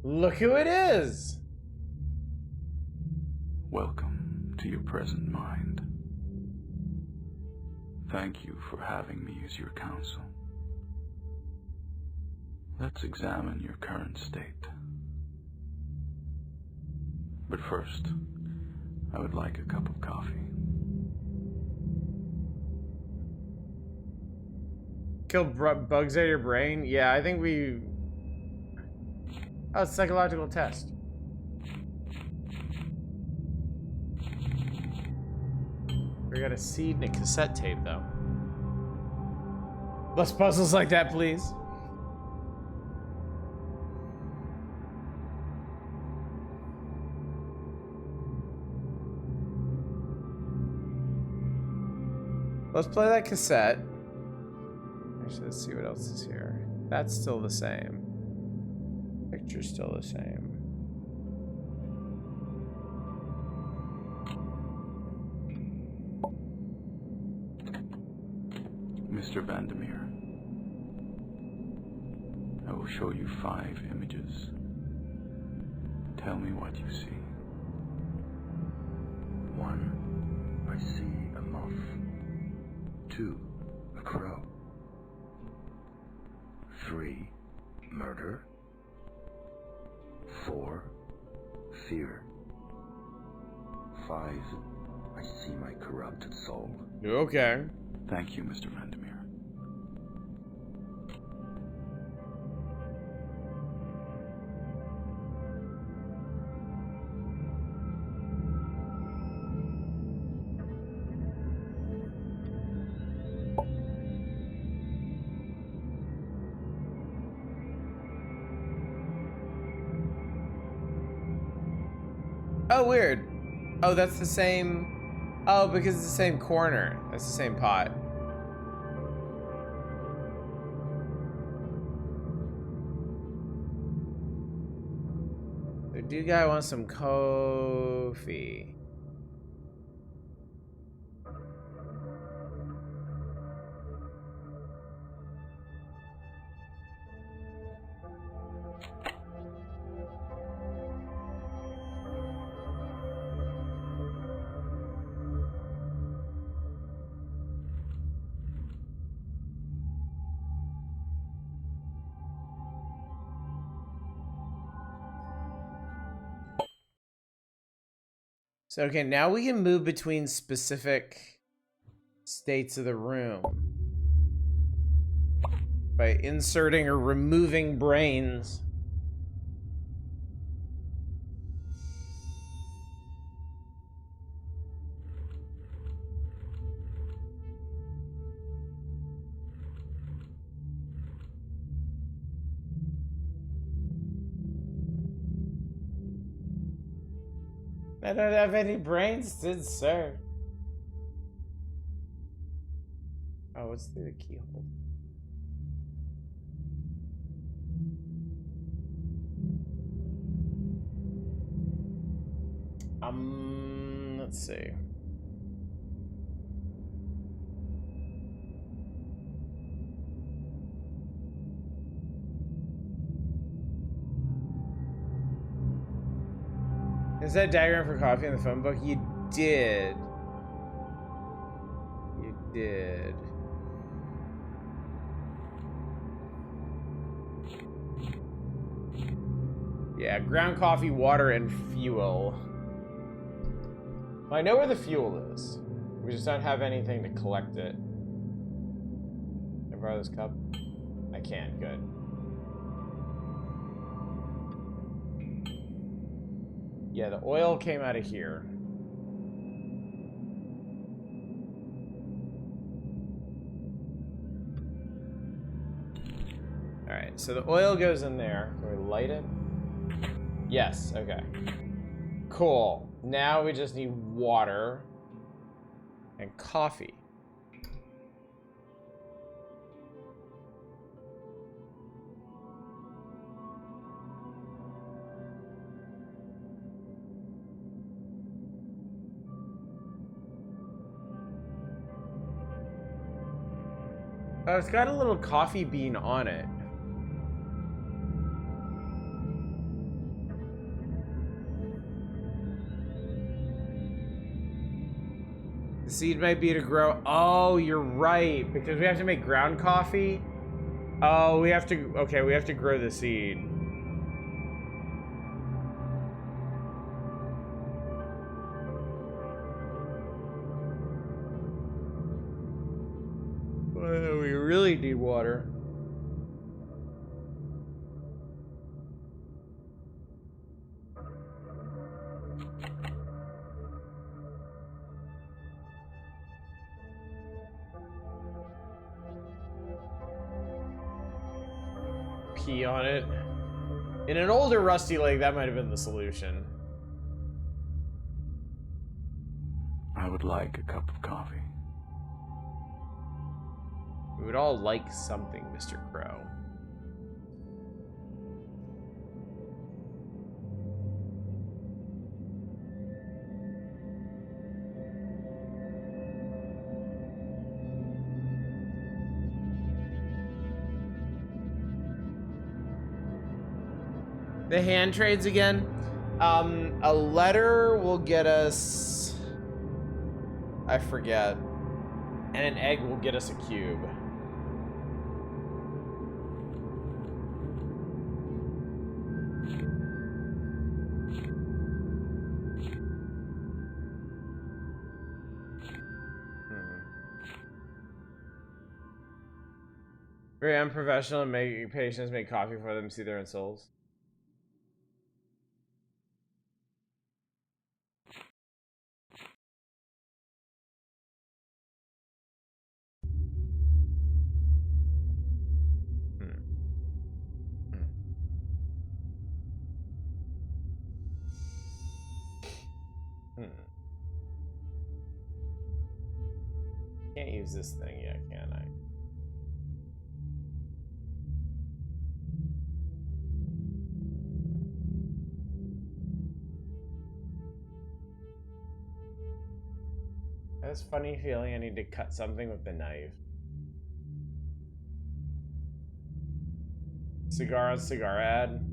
Look who it is! Welcome to your present mind. Thank you for having me as your counsel. Let's examine your current state. But first, I would like a cup of coffee. Kill bugs out of your brain? Yeah, I think we... Oh, psychological test. We got a seed and a cassette tape, though. Less puzzles like that, please. Let's play that cassette. Actually, let's see what else is here. That's still the same. Picture's still the same. Mr. Vandermeer, I will show you 5 images. Tell me what you see. 1, I see a moth. 2, a crow. 3, murder. 4, fear. 5, I see my corrupted soul. Okay. Thank you, Mr. Vandermeer. Oh, weird. Oh, that's the same. Oh, because it's the same corner. That's the same pot. The dude guy wants some coffee. So, okay, now we can move between specific states of the room by inserting or removing brains. I don't have any brains to insert. Oh, what's through the keyhole? Let's see. Is that diagram for coffee in the phone book? You did. You did. Yeah, ground coffee, water, and fuel. Well, I know where the fuel is. We just don't have anything to collect it. Can I borrow this cup? I can, good. Yeah, the oil came out of here. Alright, so the oil goes in there. Can we light it? Yes, okay. Cool. Now we just need water and coffee. Oh, it's got a little coffee bean on it. The seed might be to grow. Oh, you're right. Because we have to make ground coffee. Oh, we have to. Okay, we have to grow the seed. We really need water. Pee on it. In an older Rusty Lake, that might have been the solution. I would like a cup of coffee. We would all like something, Mr. Crow. The hand trades again. A letter will get us, I forget, and an egg will get us a cube. Very unprofessional, making patients make coffee for them, see their own souls. Can't use this thing yet, can I? I have this funny feeling I need to cut something with the knife. Cigar on cigar ad.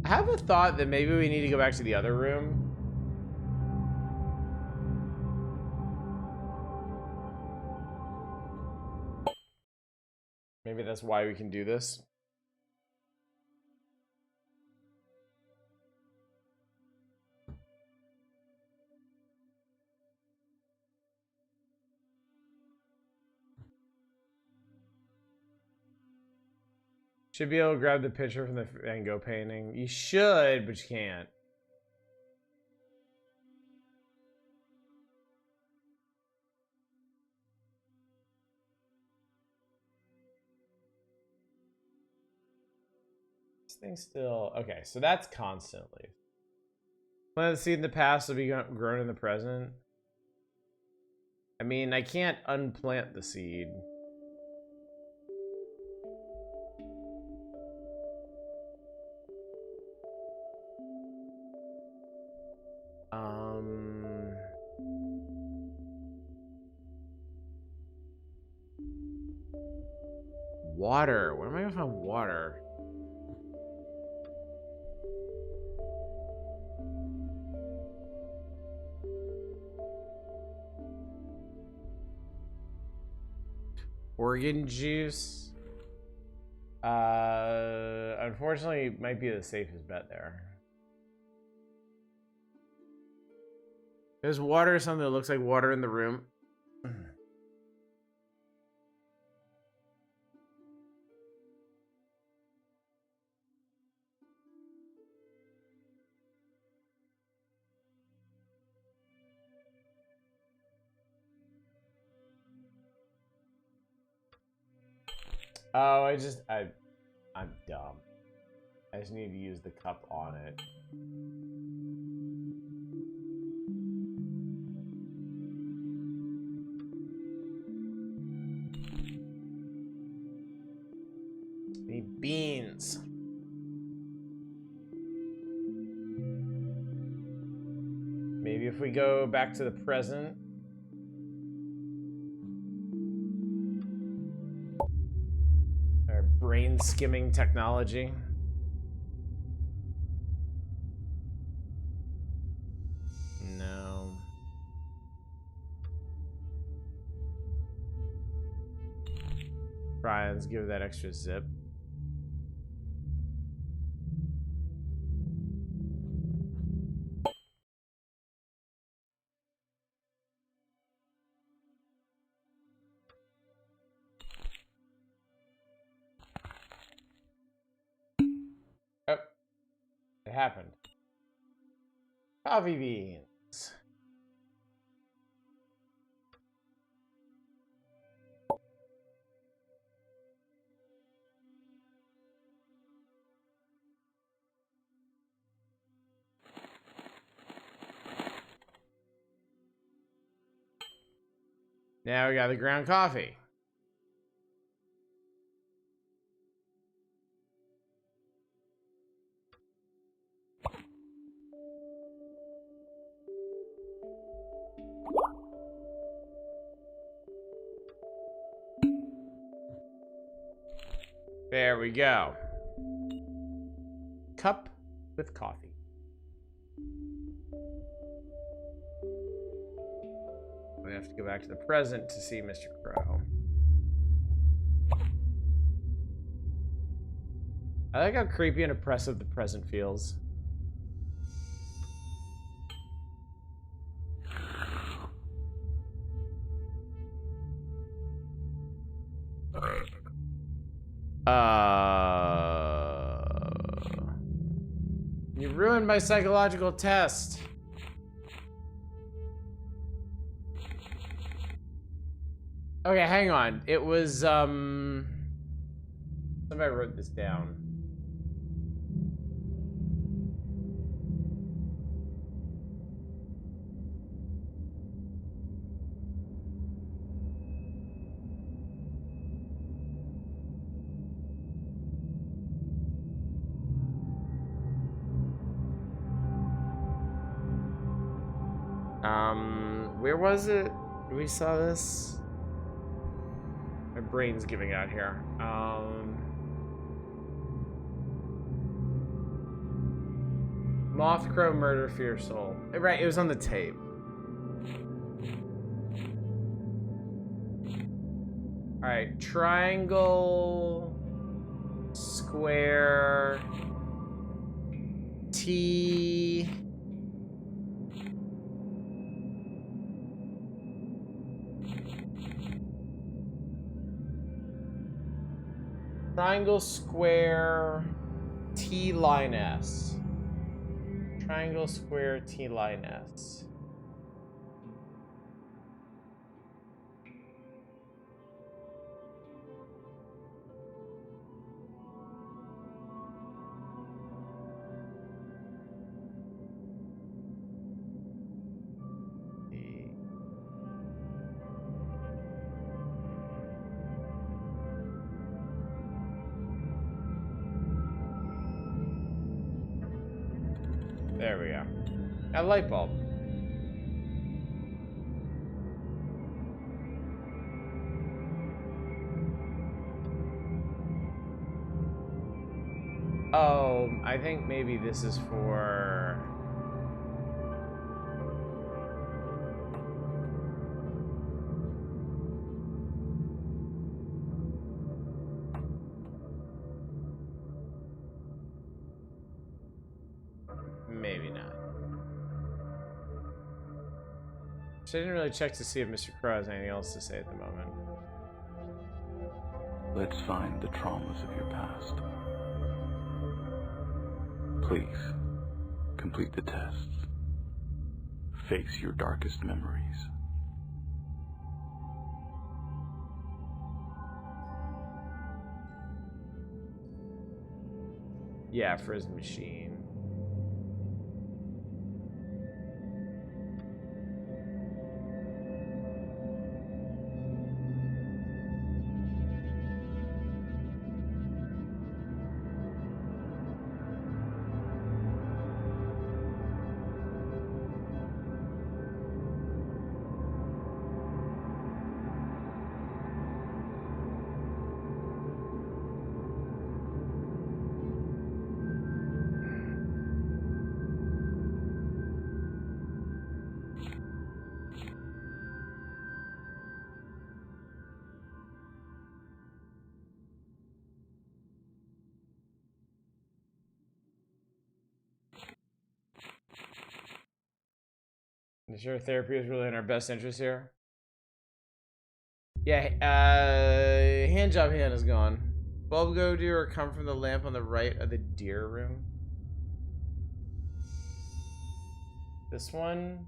I have a thought that maybe we need to go back to the other room. Maybe that's why we can do this. Should be able to grab the picture from the Van Gogh painting. You should, but you can't. This thing's still... Okay, so that's constantly. Plant the seed in the past will be grown in the present. I mean, I can't unplant the seed. Water. Where am I gonna find water? Organ juice. Unfortunately, might be the safest bet there. There's water or something that looks like water in the room. Oh, I'm dumb. I just need to use the cup on it. Need beans. Maybe if we go back to the present. Our brain skimming technology. No. Brian's give that extra zip. Oh, it happened. Coffee beans. Now we got the ground coffee. There we go. Cup with coffee. We have to go back to the present to see Mr. Crow. I like how creepy and oppressive the present feels. You ruined my psychological test. Okay, hang on. It was, somebody wrote this down. Where was it? We saw this? My brain's giving out here. Moth Crow Murder Fear Soul. Right, it was on the tape. Alright, triangle, square, T. Triangle, square, T line S. Triangle, square, T line S. There we go. A light bulb. Oh, I think maybe this is for... Maybe not. So I didn't really check to see if Mr. Crow has anything else to say at the moment. Let's find the traumas of your past. Please, complete the tests. Face your darkest memories. Yeah, for his machine. You sure therapy is really in our best interest here? Yeah, handjob hand is gone. Bulb go do or come from the lamp on the right of the deer room. This one?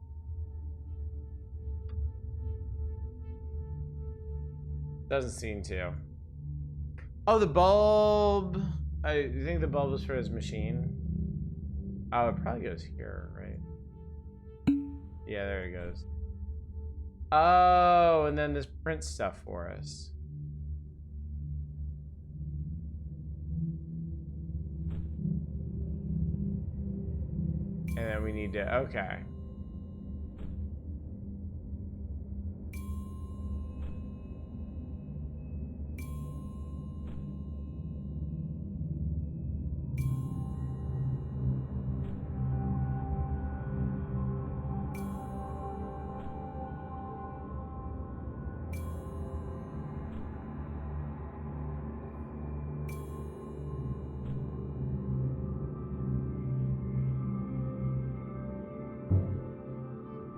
Doesn't seem to. Oh, the bulb. You think the bulb was for his machine? Oh, it probably goes here, right? Yeah, there it goes. Oh, and then this print stuff for us. And then we need to, okay.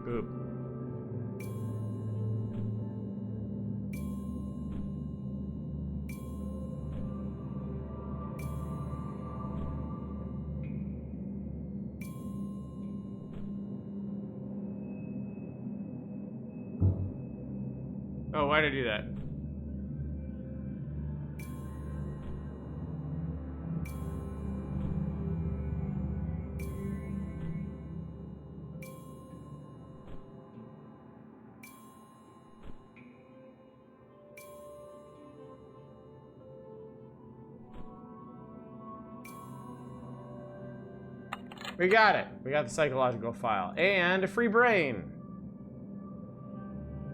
Oop. Oh, why did I do that? We got it. We got the psychological file and a free brain.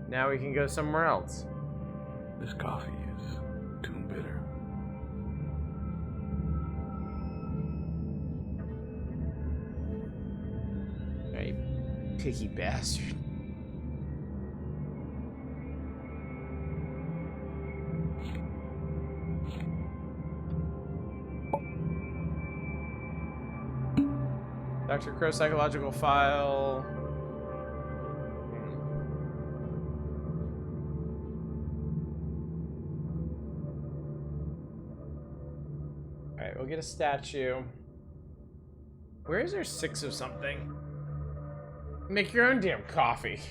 Now we can go somewhere else. This coffee is too bitter. Hey, picky bastard. Dr. Crow psychological file. Alright, we'll get a statue. Where is there 6 of something? Make your own damn coffee.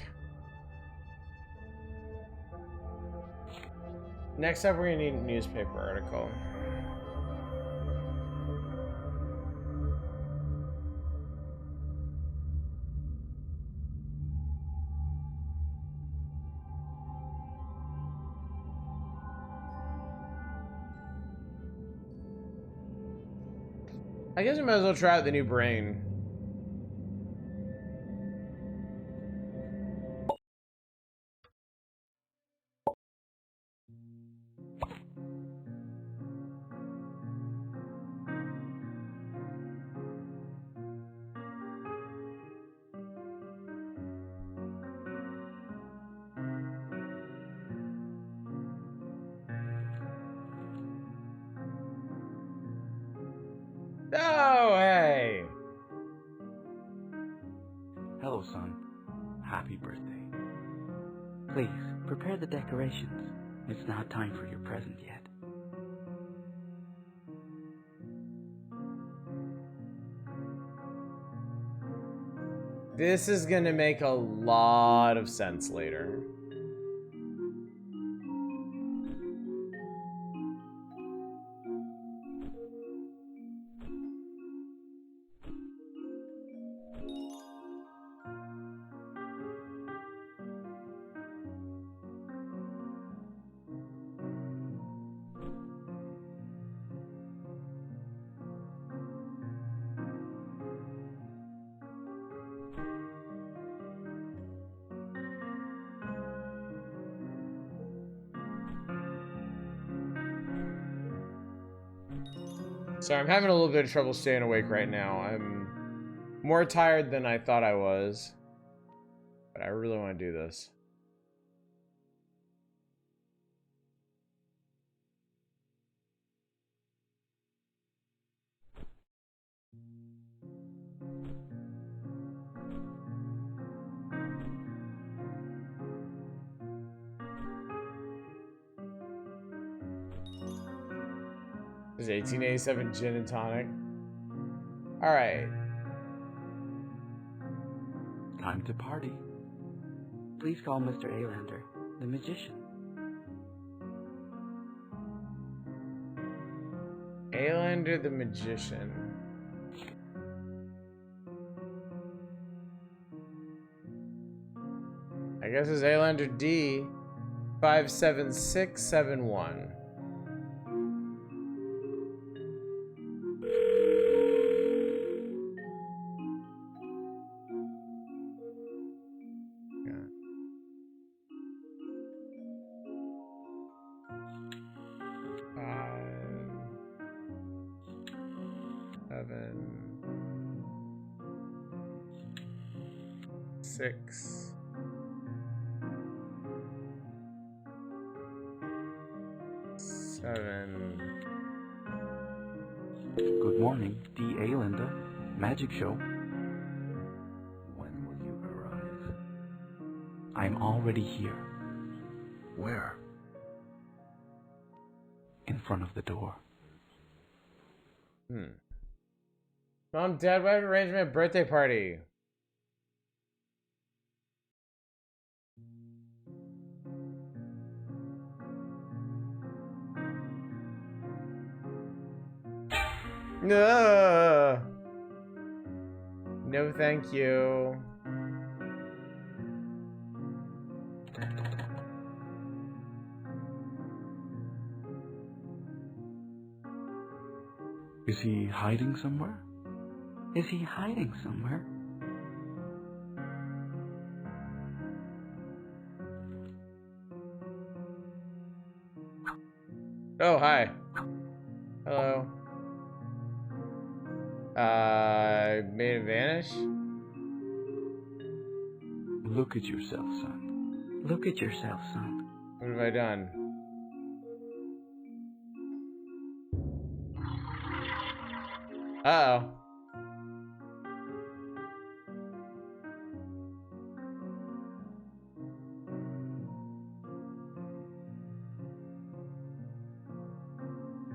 Next up, we're gonna need a newspaper article. I guess we might as well try out the new brain. Oh, hey! Hello, son. Happy birthday. Please, prepare the decorations. It's not time for your present yet. This is gonna make a lot of sense later. Sorry, I'm having a little bit of trouble staying awake right now. I'm more tired than I thought I was. But I really want to do this. This is 1887 gin and tonic. Alright. Time to party. Please call Mr. Alander, the magician. Alander the magician. I guess it's Alander D 57671. Six. Seven. Good morning, D.A. Linda. Magic show. When will you arrive? I'm already here, Where? in front of the door. Mom, Dad, why did I arrange my birthday party? No. No, thank you. Is he hiding somewhere? Is he hiding somewhere? Oh, hi. Hello. Made it vanish? Look at yourself, son. Look at yourself, son. What have I done? Uh-oh.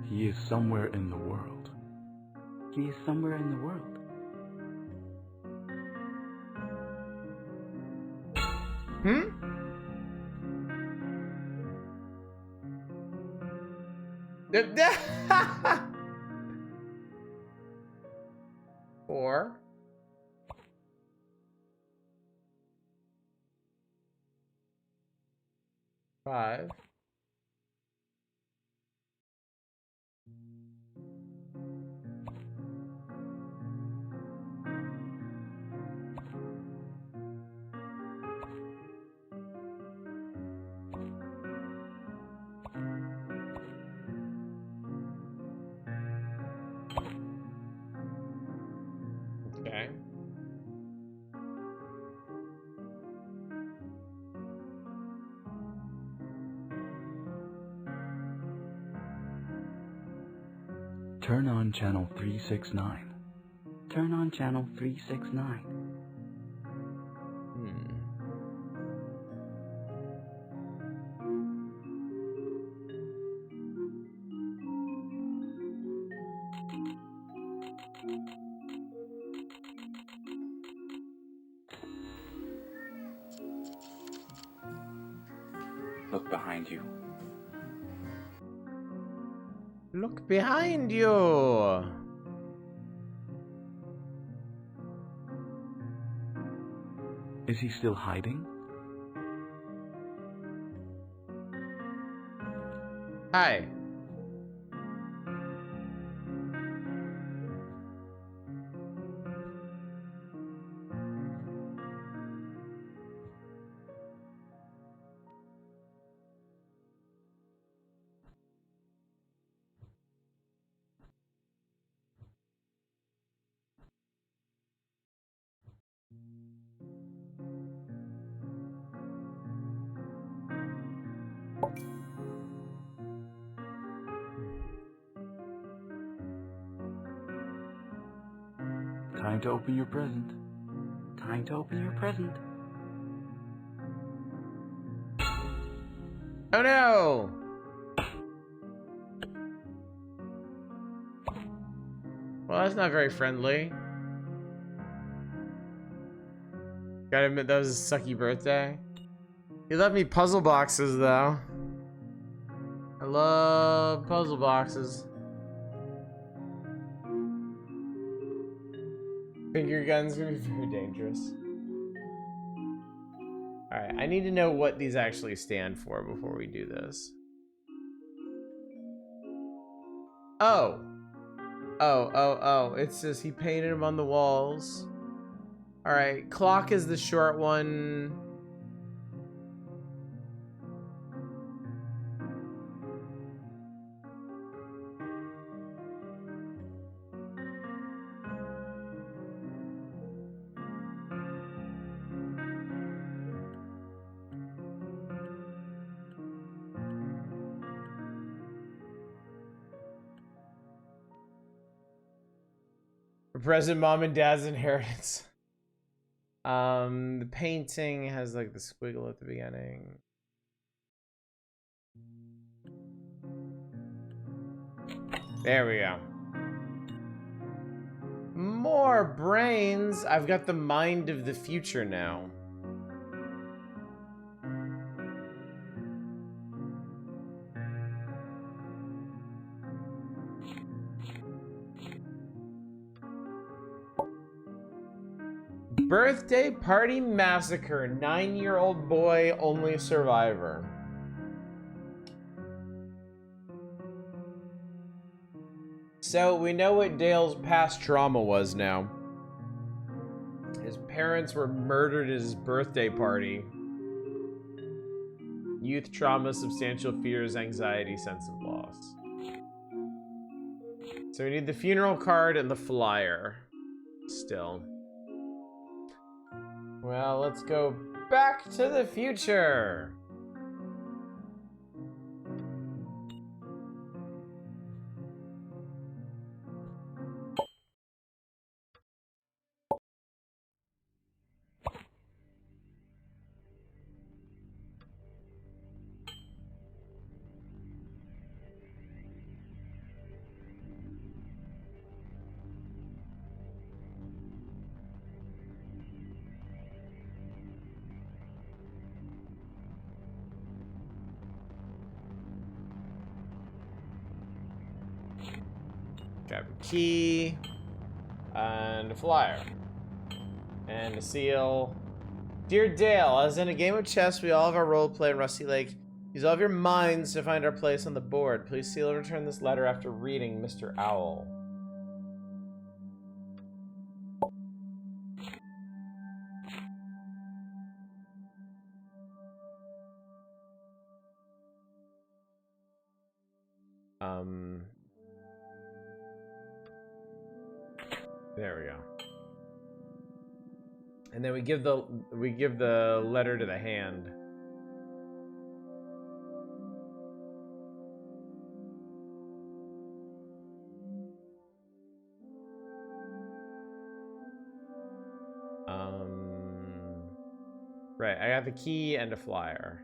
He is somewhere in the world. He is somewhere in the world. Hmm? Four. Five. Okay. Turn on channel 369. Turn on channel 369. Look behind you. Look behind you. Is he still hiding? Hi. Time to open your present. Time to open your present. Oh no! Well, that's not very friendly. Gotta admit, that was a sucky birthday. He left me puzzle boxes, though. I love puzzle boxes. Finger guns gonna be very dangerous. Alright, I need to know what these actually stand for before we do this. Oh! Oh, it says he painted them on the walls. Alright, clock is the short one. For present mom and dad's inheritance. The painting has like the squiggle at the beginning. There we go. More brains. I've got the mind of the future now. Birthday party massacre. 9-year-old boy, only survivor. So we know what Dale's past trauma was now. His parents were murdered at his birthday party. Youth trauma, substantial fears, anxiety, sense of loss. So we need the funeral card and the flyer. Still. Well, let's go back to the future. Grab a key. And a flyer. And a seal. Dear Dale, as in a game of chess, we all have our role play in Rusty Lake. Use all of your minds to find our place on the board. Please seal and return this letter after reading Mr. Owl. There we go. And then we give the letter to the hand. Right, I got the key and a flyer.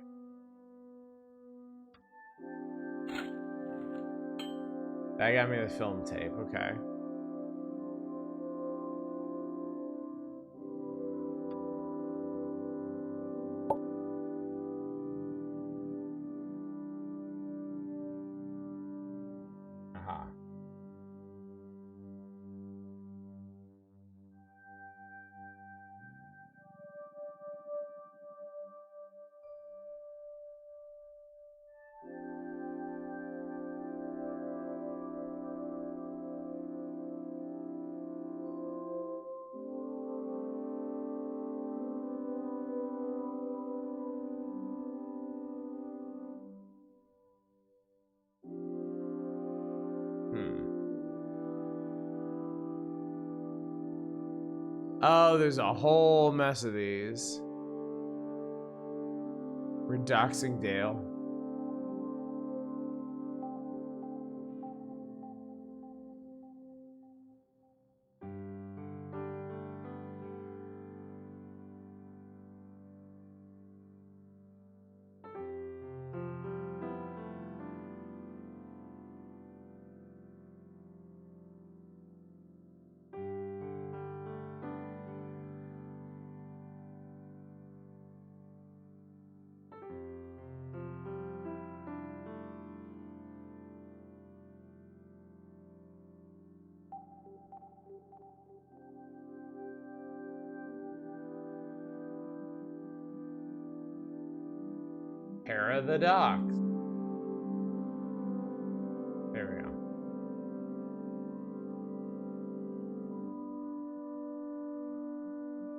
That got me the film tape, okay. Aha. Oh, there's a whole mess of these. We're doxing Dale. Para the docs. There we go.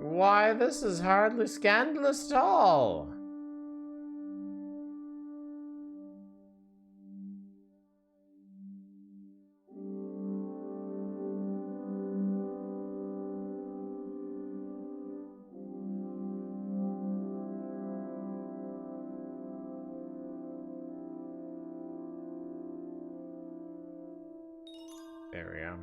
Why, this is hardly scandalous at all. There we go.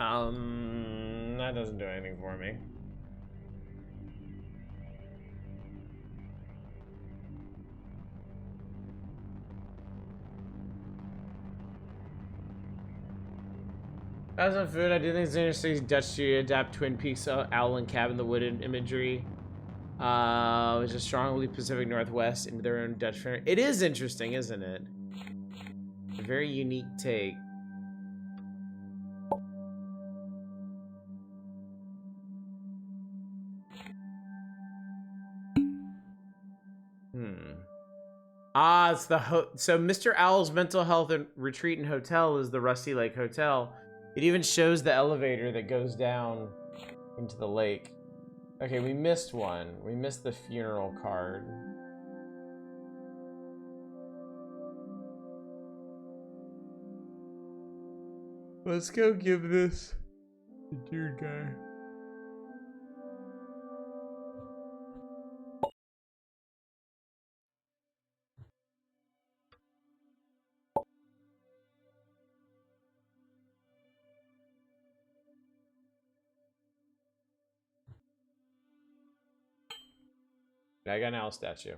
That doesn't do anything for me. As on food, I do think it's interesting Dutch studio adapt Twin Peaks Owl and Cabin in the Wooded imagery. Which is strongly Pacific Northwest into their own Dutch film. It is interesting, isn't it? A very unique take. It's the so Mr. Owl's mental health and retreat and hotel is the Rusty Lake Hotel. It even shows the elevator that goes down into the lake. Okay, we missed one. We missed the funeral card. Let's go give this to dear guy. I got an owl statue.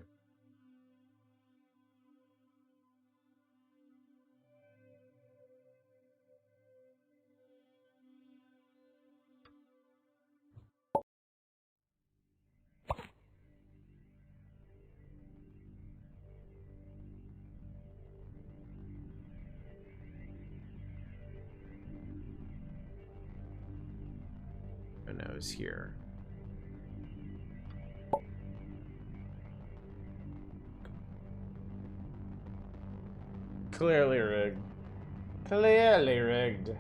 Oh no, it's here. Clearly rigged. Clearly rigged.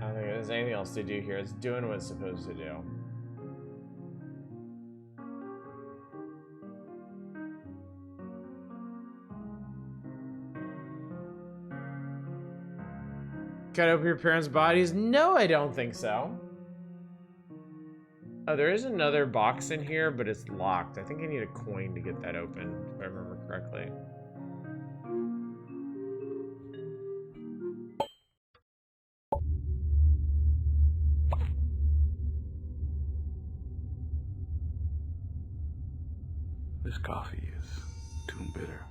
I don't think there's anything else to do here. It's doing what it's supposed to do. Cut open your parents' bodies? No, I don't think so. Oh, there is another box in here, but it's locked. I think I need a coin to get that open, if I remember correctly. This coffee is too bitter.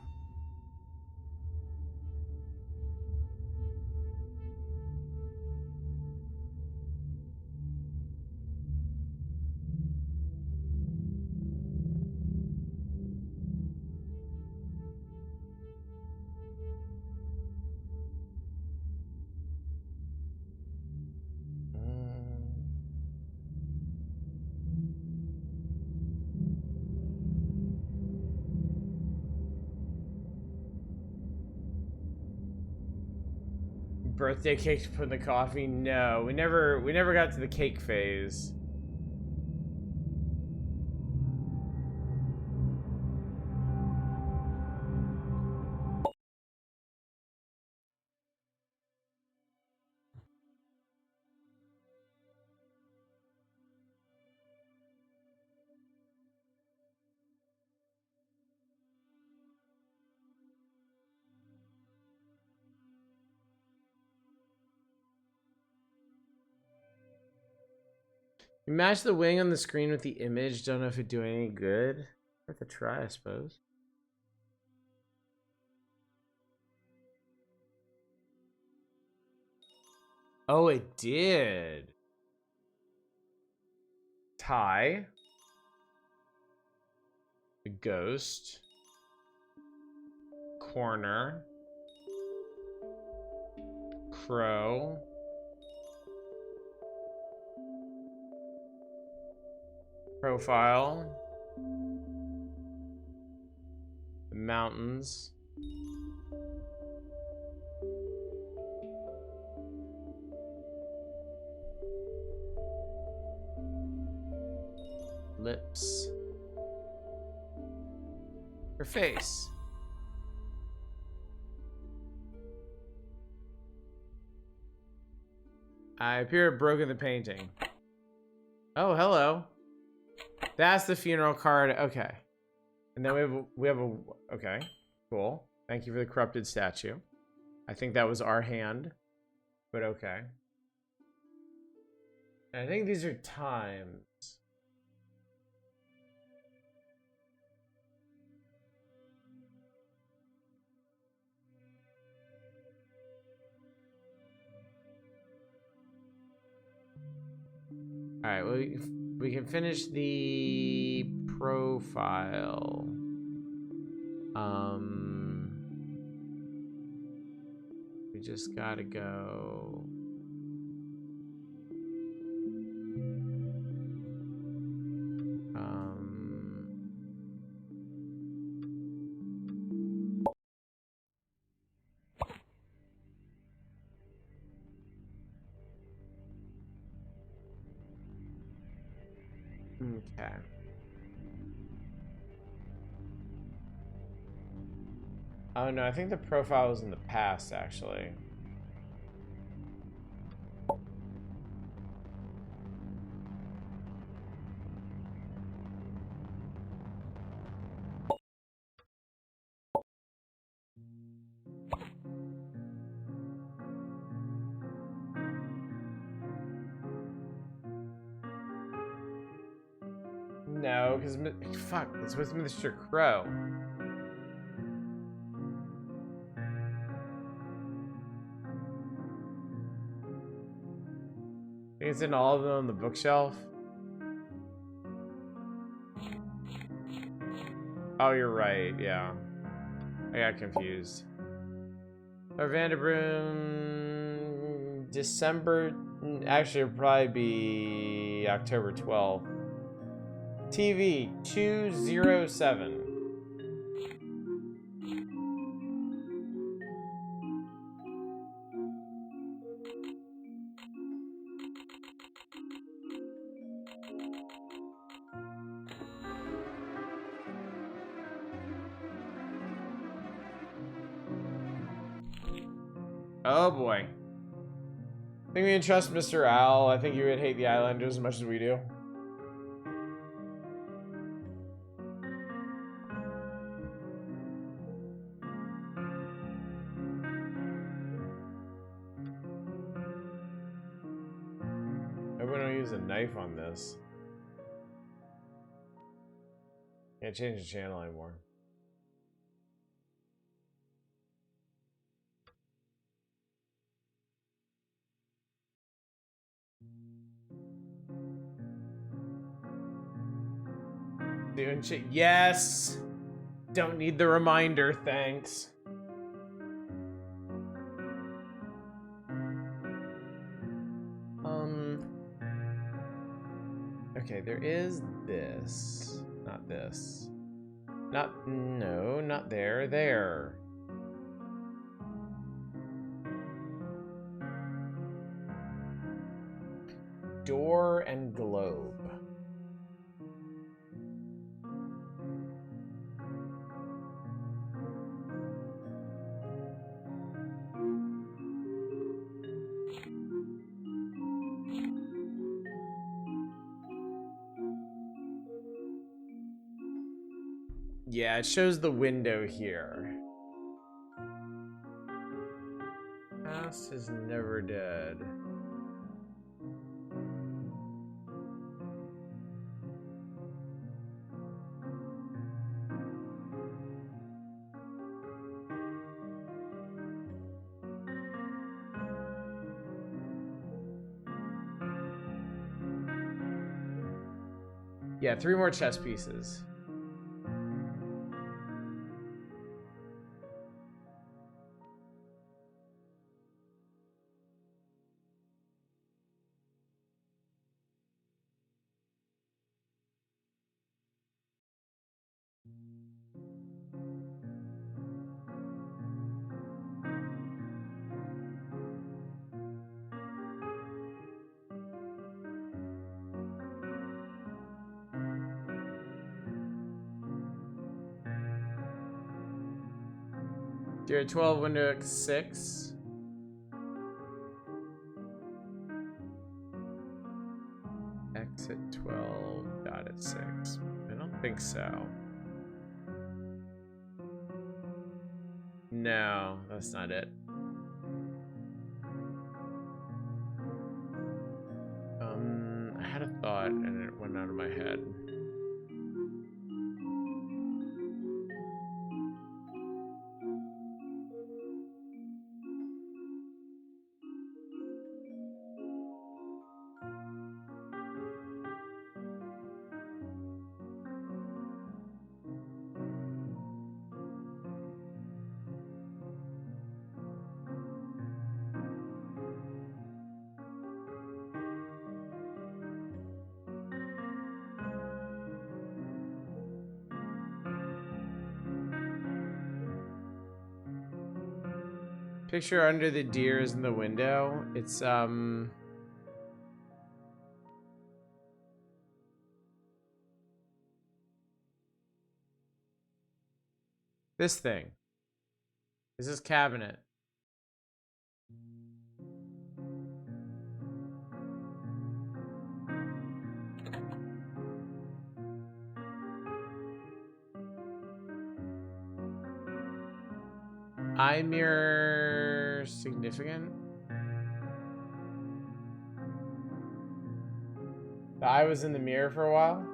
Birthday cake to put in the coffee? No, we never got to the cake phase. You match the wing on the screen with the image. Don't know if it'd do any good. Worth a try, I suppose. Oh, it did. Tie. The ghost. Corner. Crow. Profile. The mountains. Lips. Her face. I appear to have broken the painting. Oh, hello. That's the funeral card. Okay. And then okay. Cool. Thank you for the corrupted statue. I think that was our hand. But okay. And I think these are times. Alright, well, we can finish the profile. We just gotta go. Okay. Oh no, I think the profile was in the past, actually. No, because fuck, it's with Mr. Crow. I think it's in all of them on the bookshelf. Oh, you're right. Yeah, I got confused. Or Vanderbroom, December. Actually, it'll probably be October 12th. TV 207. Oh boy. I think we can trust Mr. Owl. I think you would hate the Islanders as much as we do. I wouldn't use a knife on this. Can't change the channel anymore. Doing shit. Yes! Don't need the reminder, thanks. Okay, there is this. Not this. No, not there. There. Door and globe. Yeah, it shows the window here. Past is never dead. Yeah, 3 more chess pieces. Dear 12, window 6. Exit 12, dot at 6. I don't think so. No, that's not it. I had a thought and it went out of my head. Picture under the deers in the window. It's this thing. Is this cabinet? Eye mirror significant? The eye was in the mirror for a while?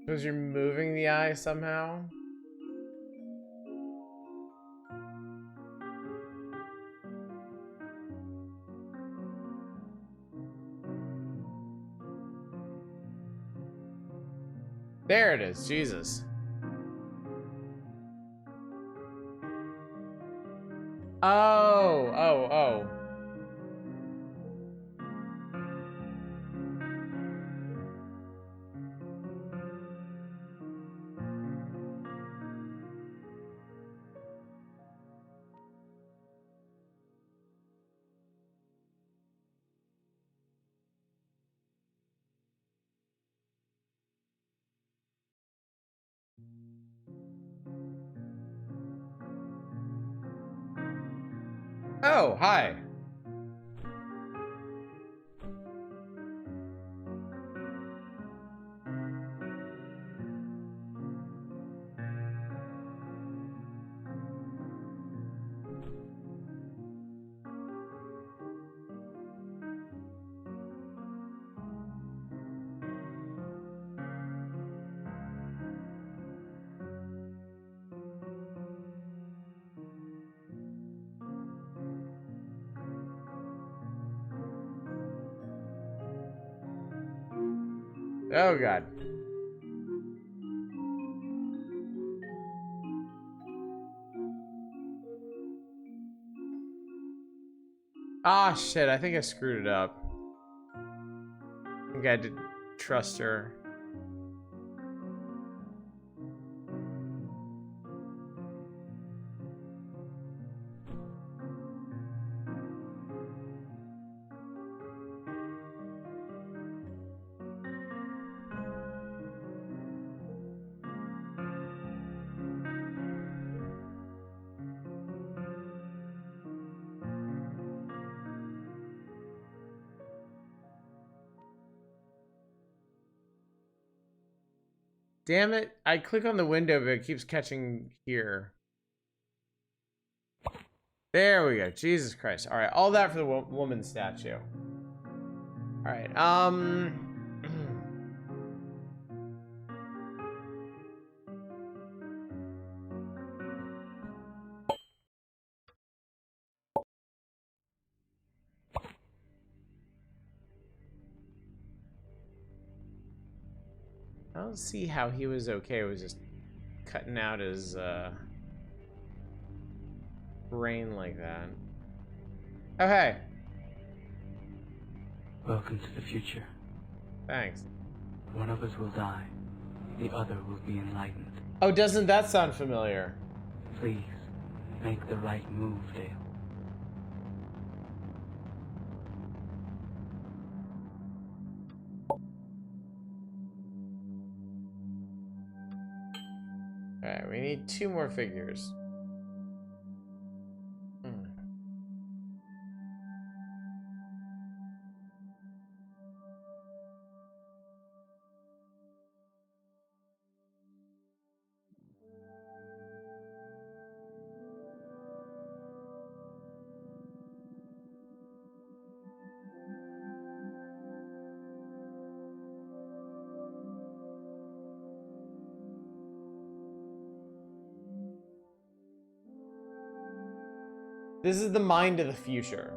Because you're moving the eye somehow? There it is, Jesus. Oh. Oh, hi. Oh, God. Ah, shit. I think I screwed it up. I think I had to trust her. Damn it. I click on the window, but it keeps catching here. There we go. Jesus Christ. All right. All that for the woman statue. All right. I don't see how he was okay with just cutting out his brain like that. Oh, hey. Welcome to the future. Thanks. One of us will die. The other will be enlightened. Oh, doesn't that sound familiar? Please, make the right move, Dale. Alright, we need 2 more figures. This is the mind of the future.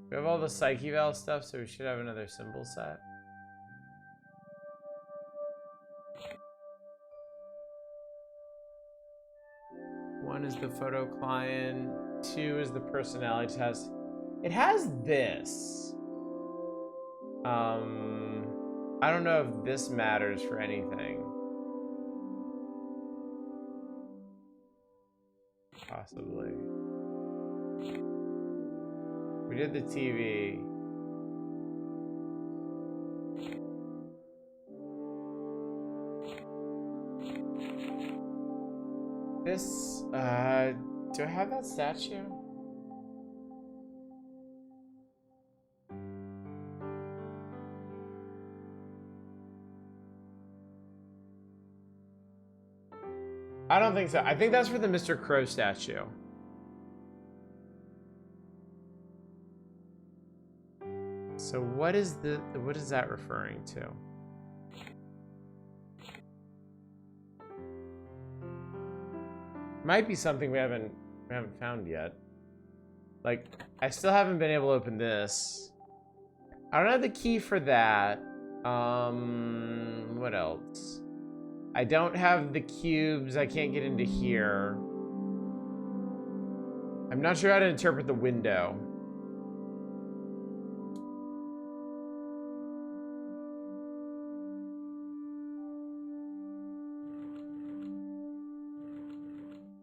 We have all the Psyche Val stuff, so we should have another symbol set. One is the photo client, 2 is the personality test. It has this. I don't know if this matters for anything. Possibly. We did the TV. This, do I have that statue? I don't think so. I think that's for the Mr. Crow statue. So what is that referring to? Might be something we haven't found yet. Like, I still haven't been able to open this. I don't have the key for that. What else? I don't have the cubes. I can't get into here. I'm not sure how to interpret the window.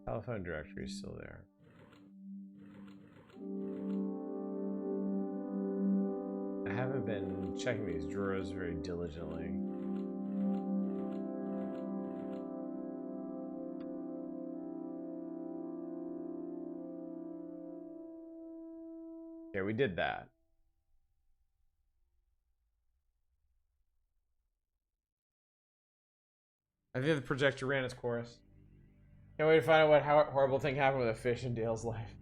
Telephone directory is still there. I haven't been checking these drawers very diligently. Okay, we did that. I think the projector ran its course. Can't wait to find out what horrible thing happened with a fish in Dale's life.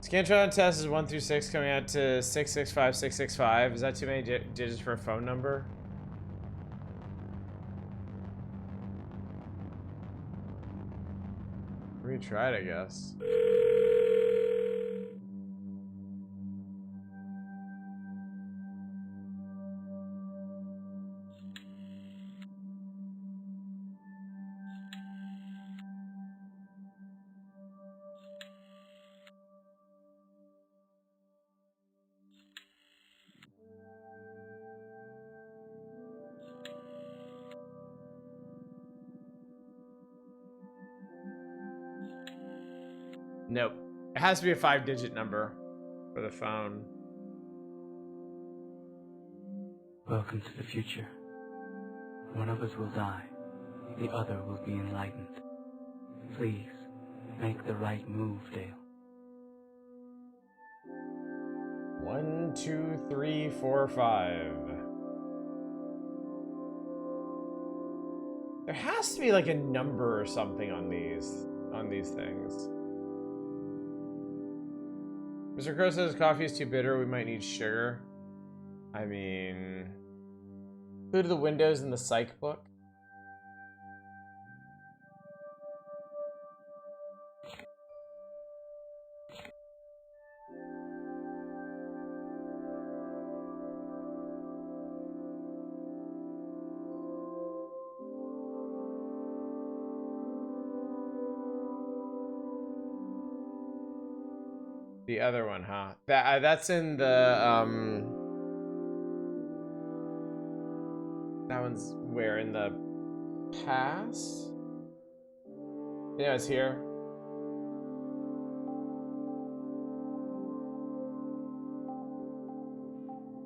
Scantron test is 1 through 6, coming out to 665 665. Is that too many digits for a phone number? We tried, I guess. Nope. It has to be a 5-digit number for the phone. Welcome to the future. One of us will die. The other will be enlightened. Please, make the right move, Dale. 1, 2, 3, 4, 5. There has to be like a number or something on these things. Mr. Crow says coffee is too bitter. We might need sugar. I mean, who do the windows in the psych book? The other one, huh? That's in the that one's where in the past? Yeah, it's here.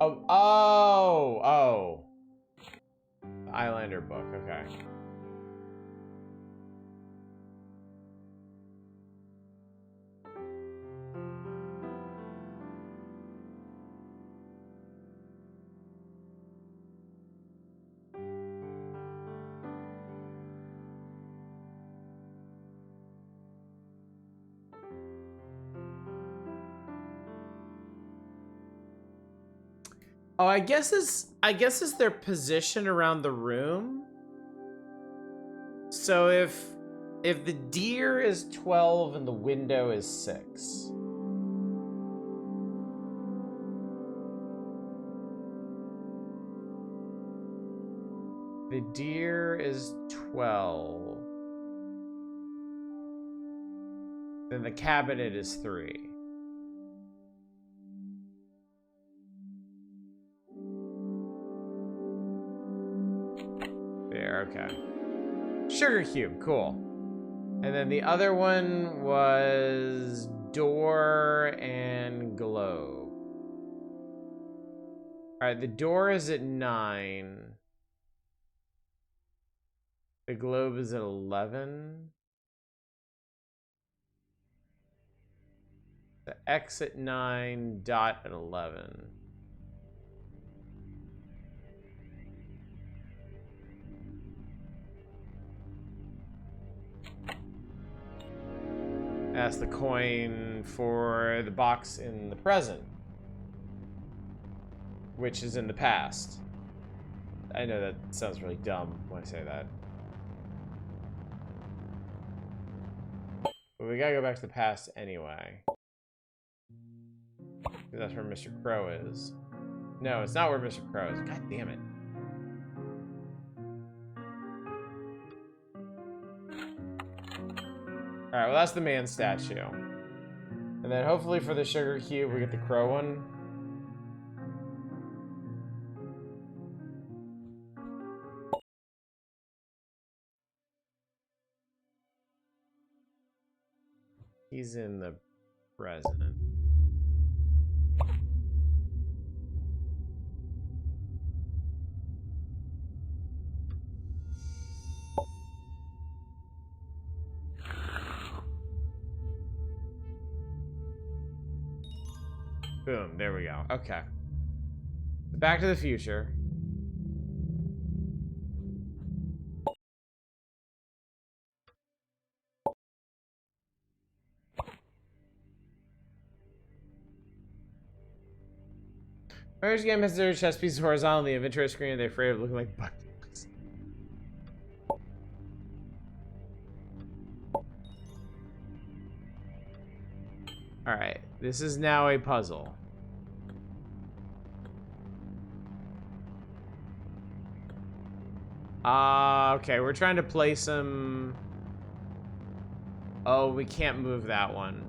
Oh. The Eyelander book, okay. Oh, I guess it's their position around the room. So if the deer is 12 and the window is 6. The deer is 12. Then the cabinet is 3. There, okay. Sugar cube, cool. And then the other one was door and globe. Alright, the door is at 9. The globe is at 11. The X at 9, dot at 11. That's the coin for the box in the present, which is in the past. I know that sounds really dumb when I say that. But we gotta go back to the past anyway. Because that's where Mr. Crow is. No, it's not where Mr. Crow is. God damn it. Alright, well that's the man statue. And then hopefully for the sugar cube we get the crow one. He's in the present. Boom, there we go. Okay. Back to the Future. Marriage game has their chess pieces horizontally. Inventory screen, they're afraid of looking like buttons. Alright, this is now a puzzle. Okay, we're trying to place him. Oh, we can't move that one.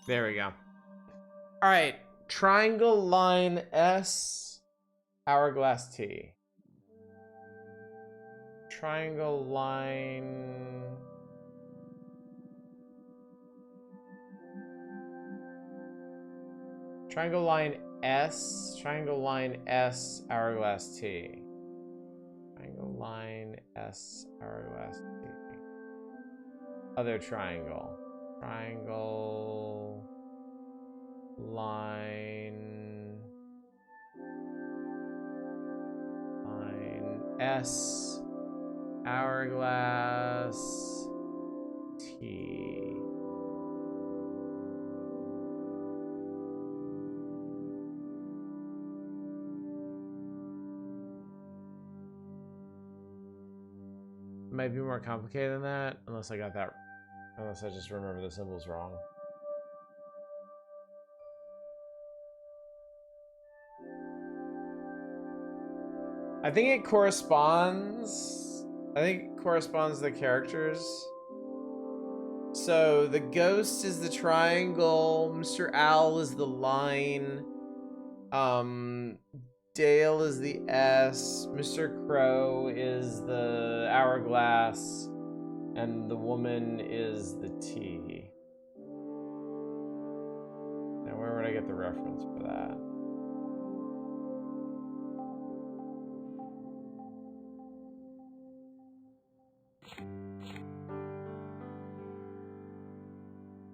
There we go. All right, triangle line S, hourglass T. Triangle line. Triangle line S, hourglass T. Triangle line, S, hourglass, T. Other triangle. Triangle, line, S, hourglass, T. Might be more complicated than that, unless I got that, unless I just remember the symbols wrong. I think it corresponds. I think it corresponds to the characters. So the ghost is the triangle, Mr. Owl is the line, Dale is the S, Mr. Crow is the hourglass, and the woman is the T. Now where would I get the reference for that?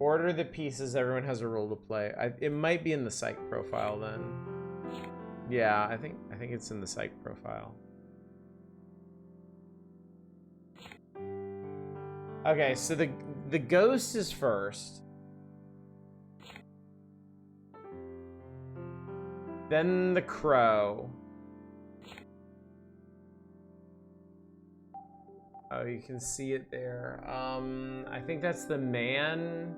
Order the pieces, everyone has a role to play. It might be in the psych profile then. Yeah, I think it's in the psych profile. Okay, so the ghost is first. Then the crow. Oh, you can see it there. I think that's the man,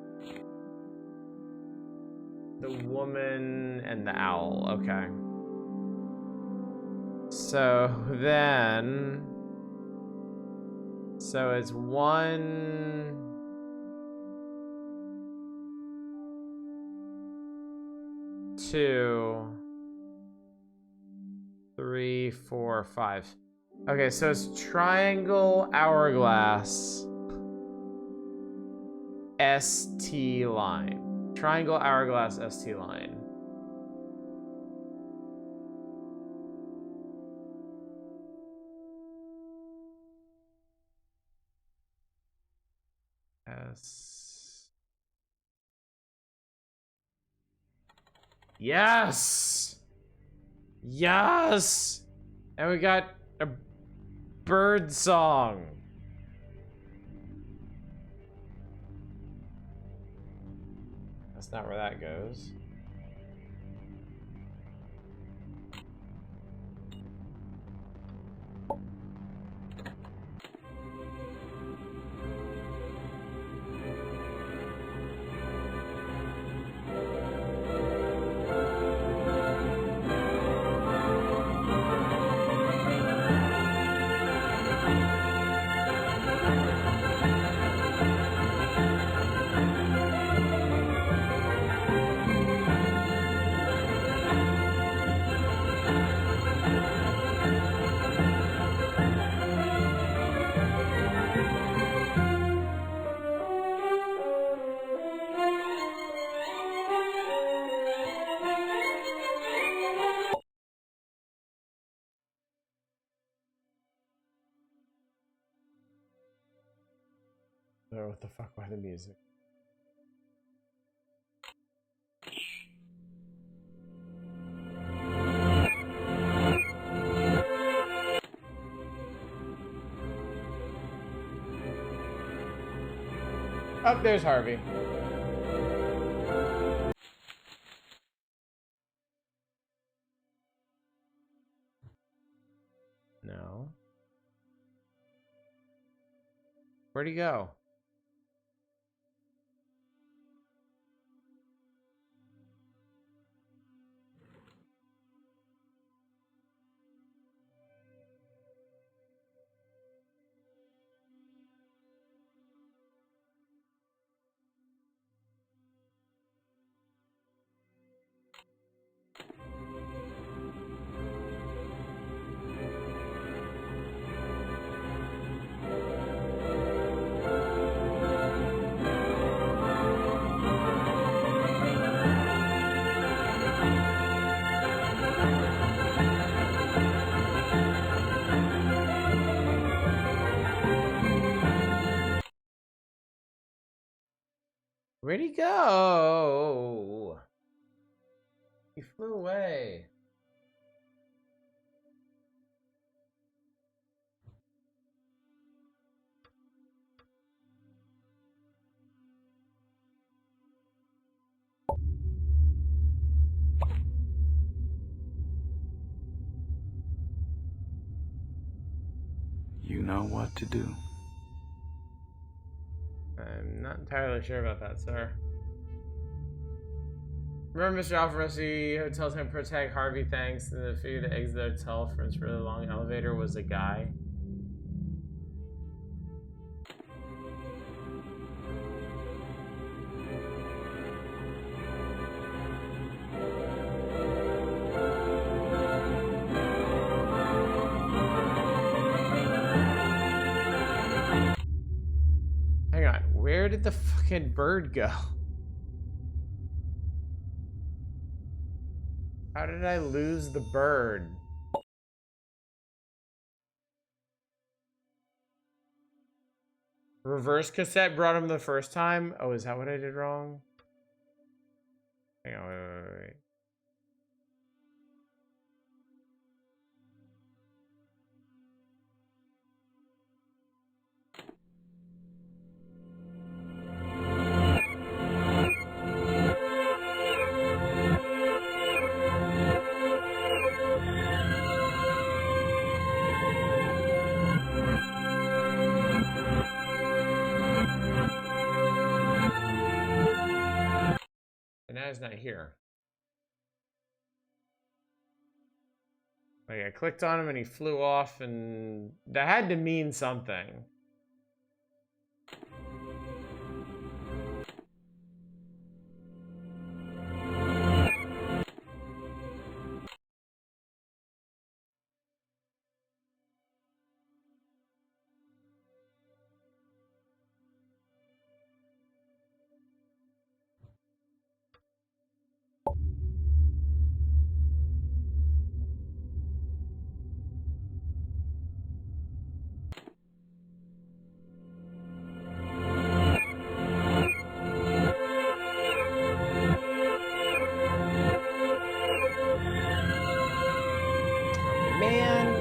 the woman, and the owl. Okay. So then, so it's 1, 2, 3, 4, 5. Okay, so it's triangle, hourglass, ST line. Triangle, hourglass, ST line. S. Yes! Yes! And we got a bird song. That's not where that goes. Oh, what the fuck? Why the music? Oh, there's Harvey. No. Where'd he go? Where'd he go? He flew away. You know what to do. I'm not entirely sure about that, sir. Remember Mr. Alfaresi who tells him to protect Harvey thanks and the figure to exit the hotel from its really long elevator was a guy? Hang on, where did the fucking bird go? How did I lose the bird? Reverse cassette brought him the first time? Oh, is that what I did wrong? Hang on, wait. And now he's not here. Like, I clicked on him and he flew off, and that had to mean something. Man.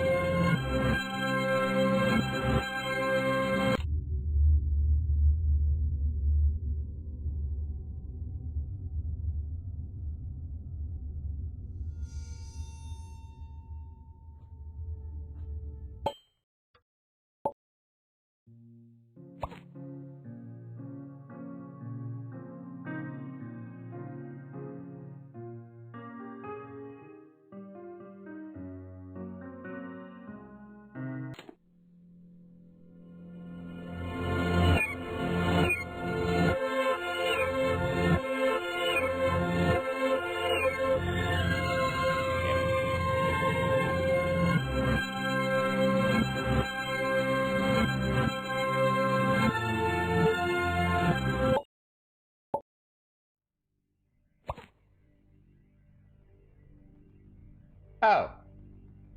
Oh.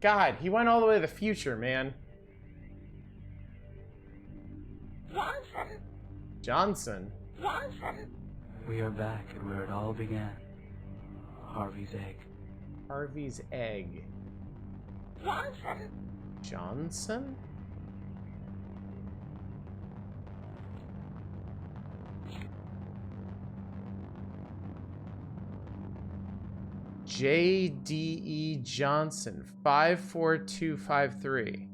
God, he went all the way to the future, man. Johnson? We are back at where it all began. Harvey's egg. Harvey's egg. Johnson? J.D.E. Johnson, 54253.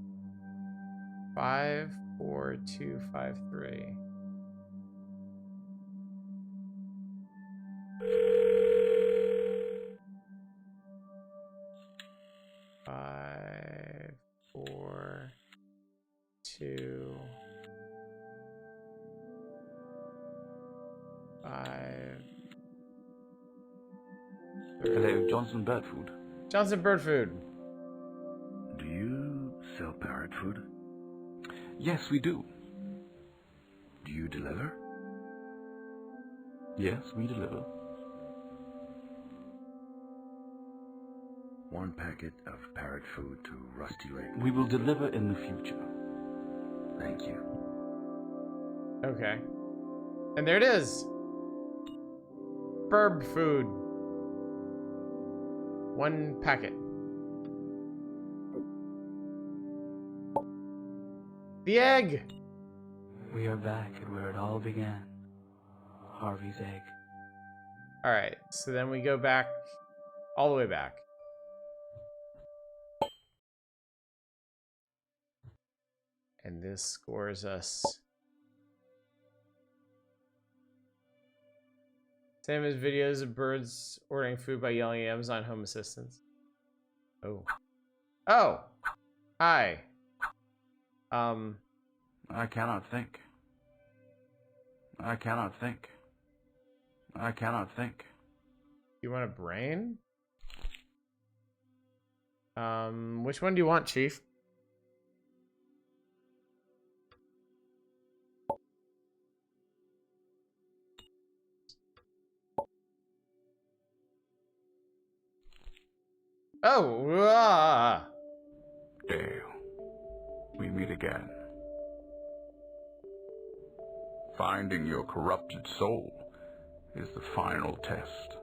54253. Five, 4, 2, 5. Hello, Johnson Bird Food. Johnson Bird Food. Do you sell parrot food? Yes, we do. Do you deliver? Yes, we deliver. 1 packet of parrot food to Rusty Lake. We will deliver in the future. Thank you. Okay. And there it is. burb food. 1 packet. The egg! We are back at where it all began. Harvey's egg. Alright, so then we go back, all the way back. And this scores us. Same as videos of birds ordering food by yelling at Amazon Home Assistants. Oh. Oh! Hi. I cannot think. I cannot think. I cannot think. You want a brain? Which one do you want, Chief? Oh, Dale, we meet again. Finding your corrupted soul is the final test.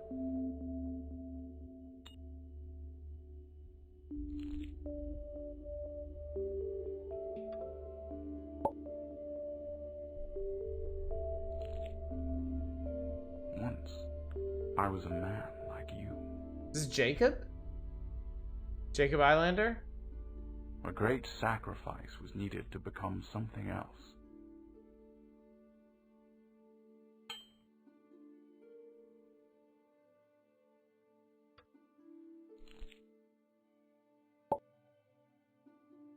Once, I was a man like you. This is Jacob? Jacob Islander? A great sacrifice was needed to become something else.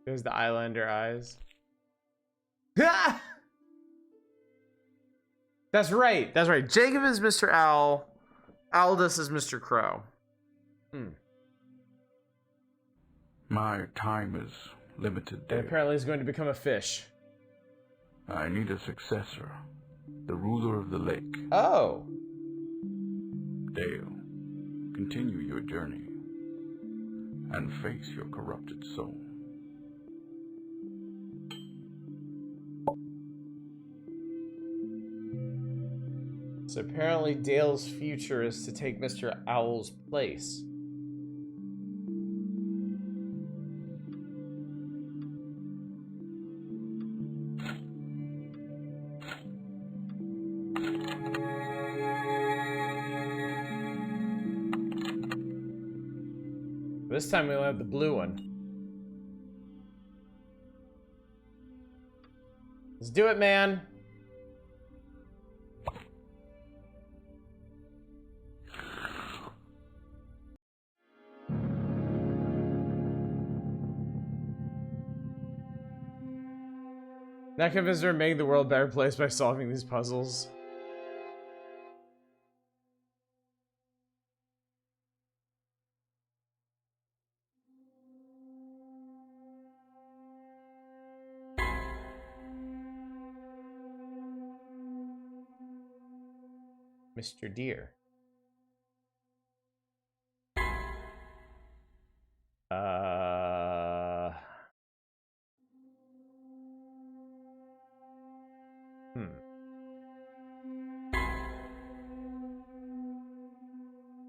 There's the Islander eyes. That's right. That's right. Jacob is Mr. Owl. Aldous is Mr. Crow. My time is limited, And Dale. apparently he's going to become a fish. I need a successor. The ruler of the lake. Oh. Dale, continue your journey and face your corrupted soul. So apparently Dale's future is to take Mr. Owl's place. This time we'll have the blue one. Let's do it, man. Not convinced we're making the world a better place by solving these puzzles. Mr. Deer.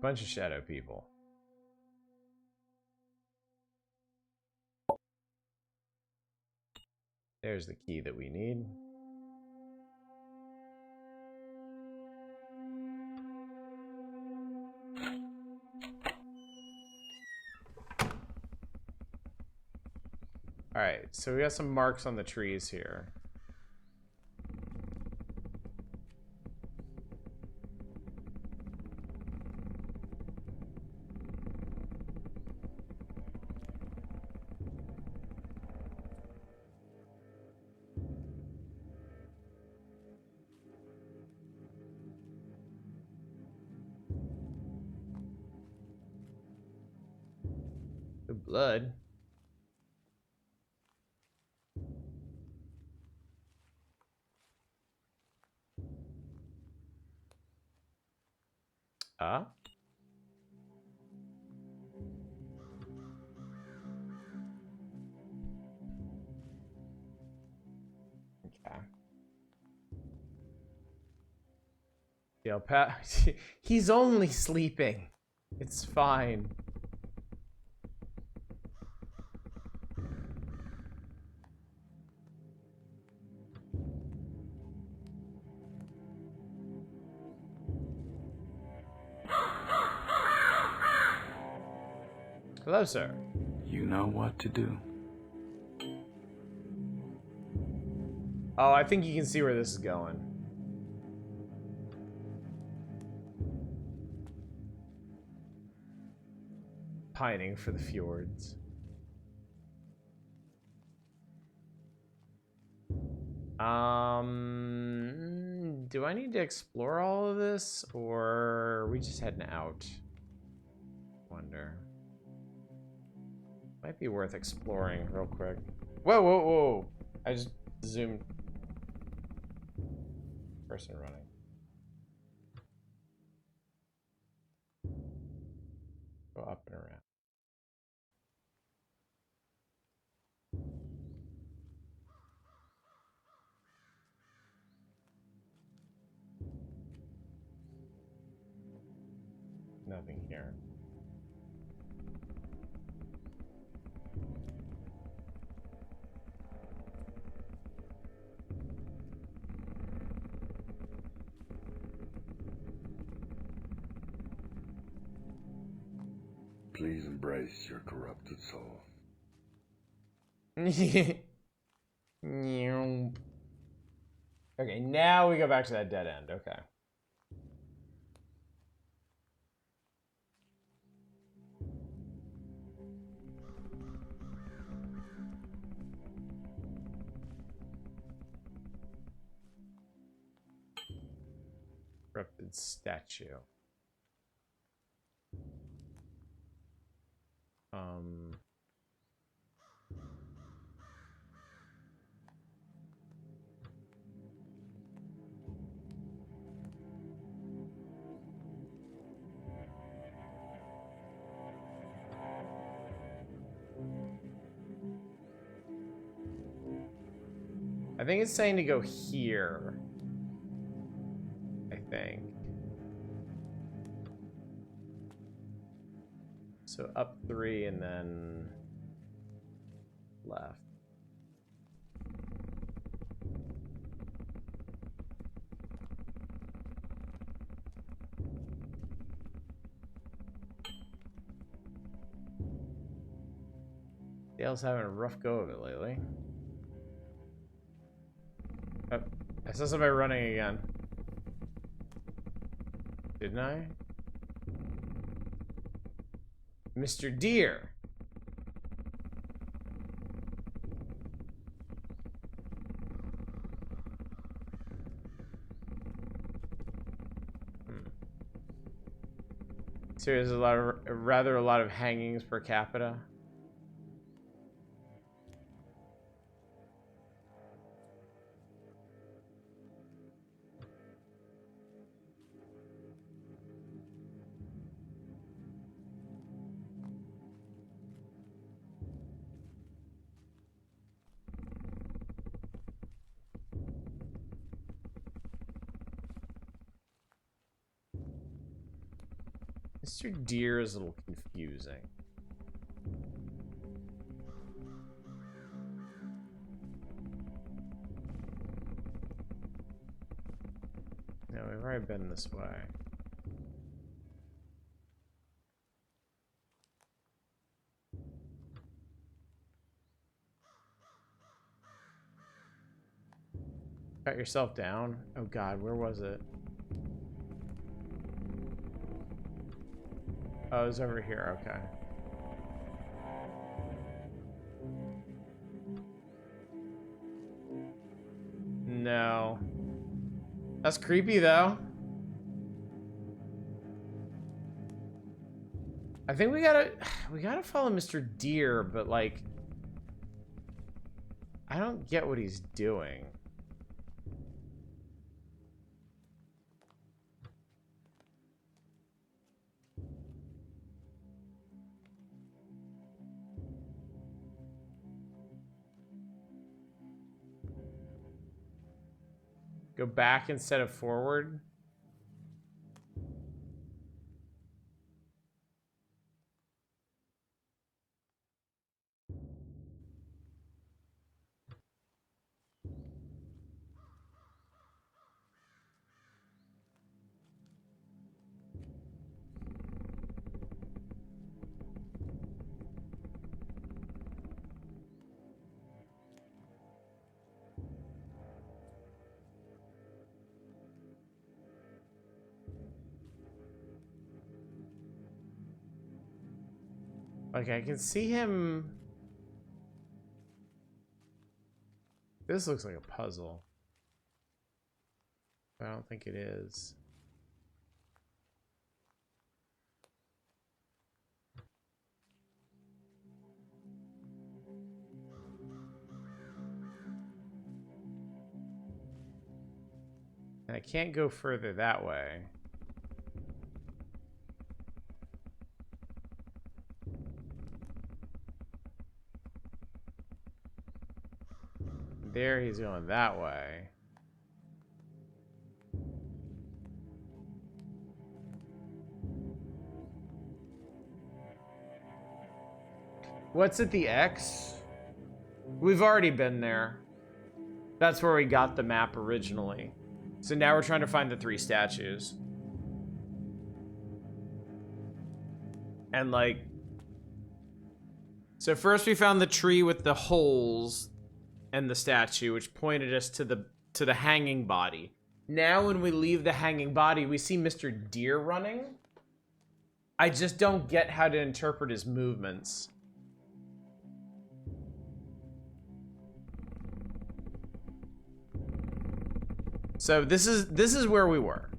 Bunch of shadow people. There's the key that we need. Alright, so we got some marks on the trees here. The blood. Ah. Okay. You know, he's only sleeping. It's fine. Hello, sir. You know what to do. Oh, I think you can see where this is going. Pining for the fjords. Do I need to explore all of this, or are we just heading out? Wonder. Might be worth exploring real quick. Whoa, whoa, whoa! I just zoomed. Person running. Go up and around. Nothing here. Please embrace your corrupted soul. Okay, now we go back to that dead end. Okay. Corrupted statue. I think it's saying to go here. I think. So up 3 and then left. Dale's having a rough go of it lately. Oh, I saw somebody running again. Didn't I? Mr. Deer. So there's a lot of rather a lot of hangings per capita. Mr. Deer is a little confusing. No, we've already been this way. Cut yourself down? Oh god, where was it? Oh, it was over here, okay. No. That's creepy, though. I think we gotta follow Mr. Deer, but like, I don't get what he's doing. Go back instead of forward. Like, I can see him... This looks like a puzzle. But I don't think it is. And I can't go further that way. There, he's going that way. What's at the X? We've already been there. That's where we got the map originally. So now we're trying to find the 3 statues. And like... So first we found the tree with the holes and the statue, which pointed us to the hanging body. Now when we leave the hanging body, we see Mr. Deer running. I just don't get how to interpret his movements. So this is where we were.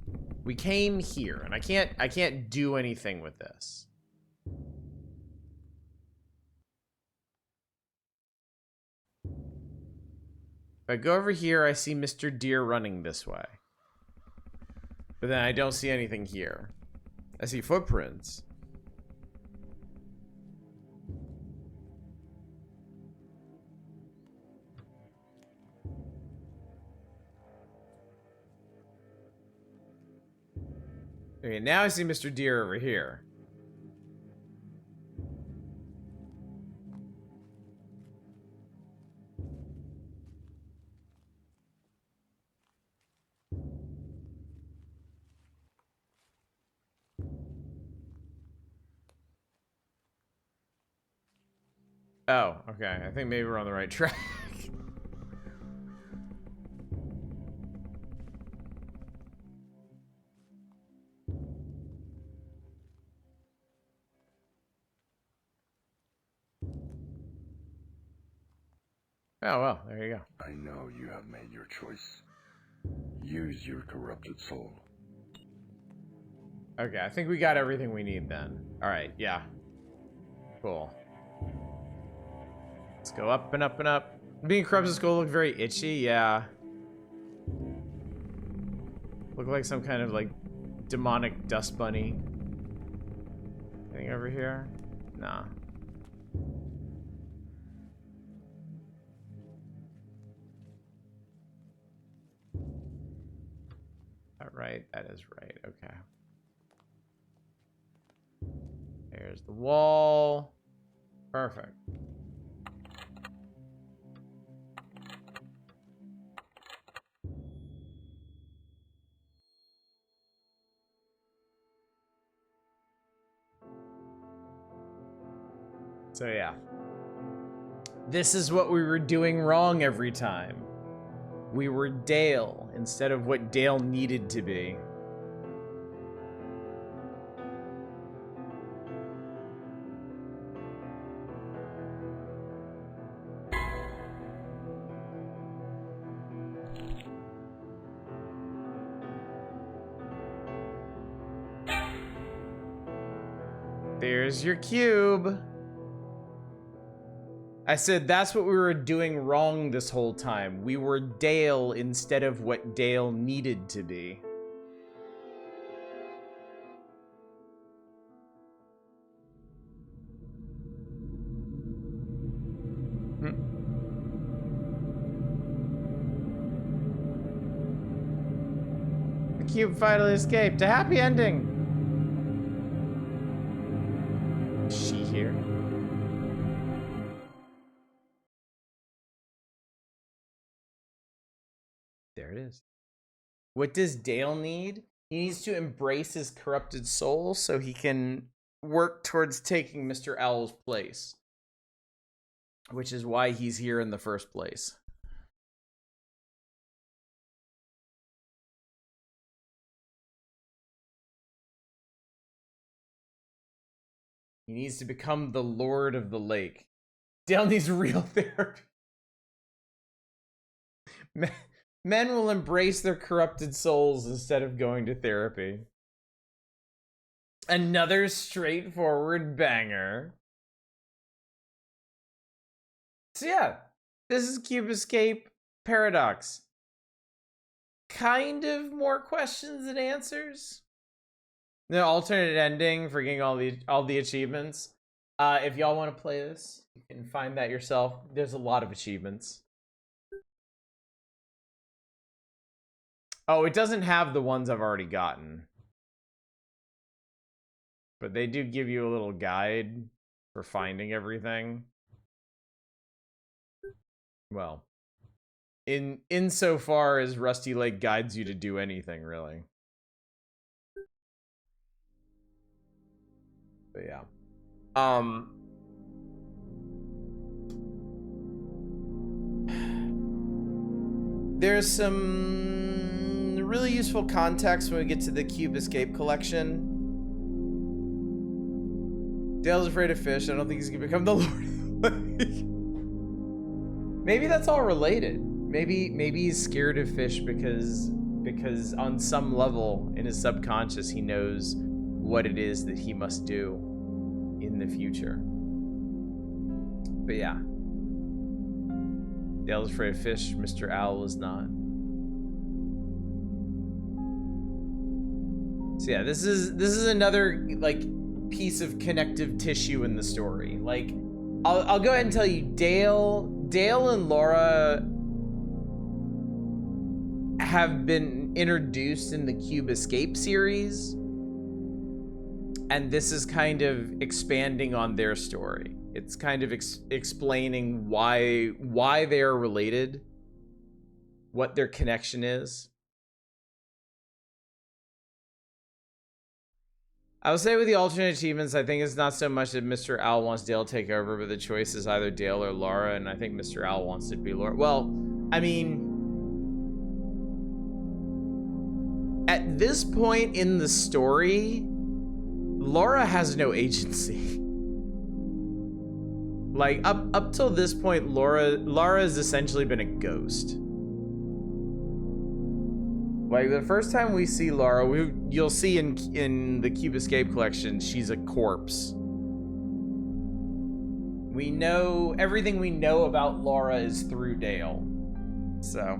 We came here, and I can't do anything with this. If I go over here, I see Mr. Deer running this way. But then I don't see anything here. I see footprints. Okay, now I see Mr. Deer over here. Oh, okay. I think maybe we're on the right track. Oh, well, there you go. I know you have made your choice. Use your corrupted soul. Okay, I think we got everything we need then. Alright, yeah. Cool. Let's go up and up and up. Being corrupted skull look very itchy, yeah. Look like some kind of like demonic dust bunny. Anything over here? Nah. Right, that is right, okay. There's the wall. Perfect. So yeah. This is what we were doing wrong every time. We were Dale instead of what Dale needed to be. There's your cube. I said that's what we were doing wrong this whole time. We were Dale instead of what Dale needed to be. The cube finally escaped. A happy ending. Is she here? There it is. What does Dale need? He needs to embrace his corrupted soul so he can work towards taking Mr. Owl's place. Which is why he's here in the first place. He needs to become the Lord of the Lake. Dale needs real therapy. Men will embrace their corrupted souls instead of going to therapy. Another straightforward banger. So yeah, this is Cube Escape Paradox. Kind of more questions than answers. The alternate ending for getting all the achievements. If y'all want to play this, you can find that yourself. There's a lot of achievements. Oh, it doesn't have the ones I've already gotten. But they do give you a little guide for finding everything. Well, insofar as Rusty Lake guides you to do anything, really. But yeah. There's some really useful context when we get to the Cube Escape collection. Dale's afraid of fish. I don't think he's gonna become the Lord of the Lake. Maybe that's all related. Maybe he's scared of fish because on some level in his subconscious he knows what it is that he must do in the future. But yeah. Dale's afraid of fish, Mr. Owl is not. So yeah, this is another like piece of connective tissue in the story. Like I'll go ahead and tell you, Dale and Laura have been introduced in the Cube Escape series, and this is kind of expanding on their story. It's kind of explaining why they are related, what their connection is. I would say with the alternate achievements, I think it's not so much that Mr. Owl wants Dale to take over, but the choice is either Dale or Laura, and I think Mr. Owl wants it to be Laura. Well, I mean, at this point in the story, Laura has no agency. Like, up till this point, Laura has essentially been a ghost. Like, the first time we see Laura, you'll see in the Cube Escape collection, she's a corpse. We know, everything we know about Laura is through Dale. So.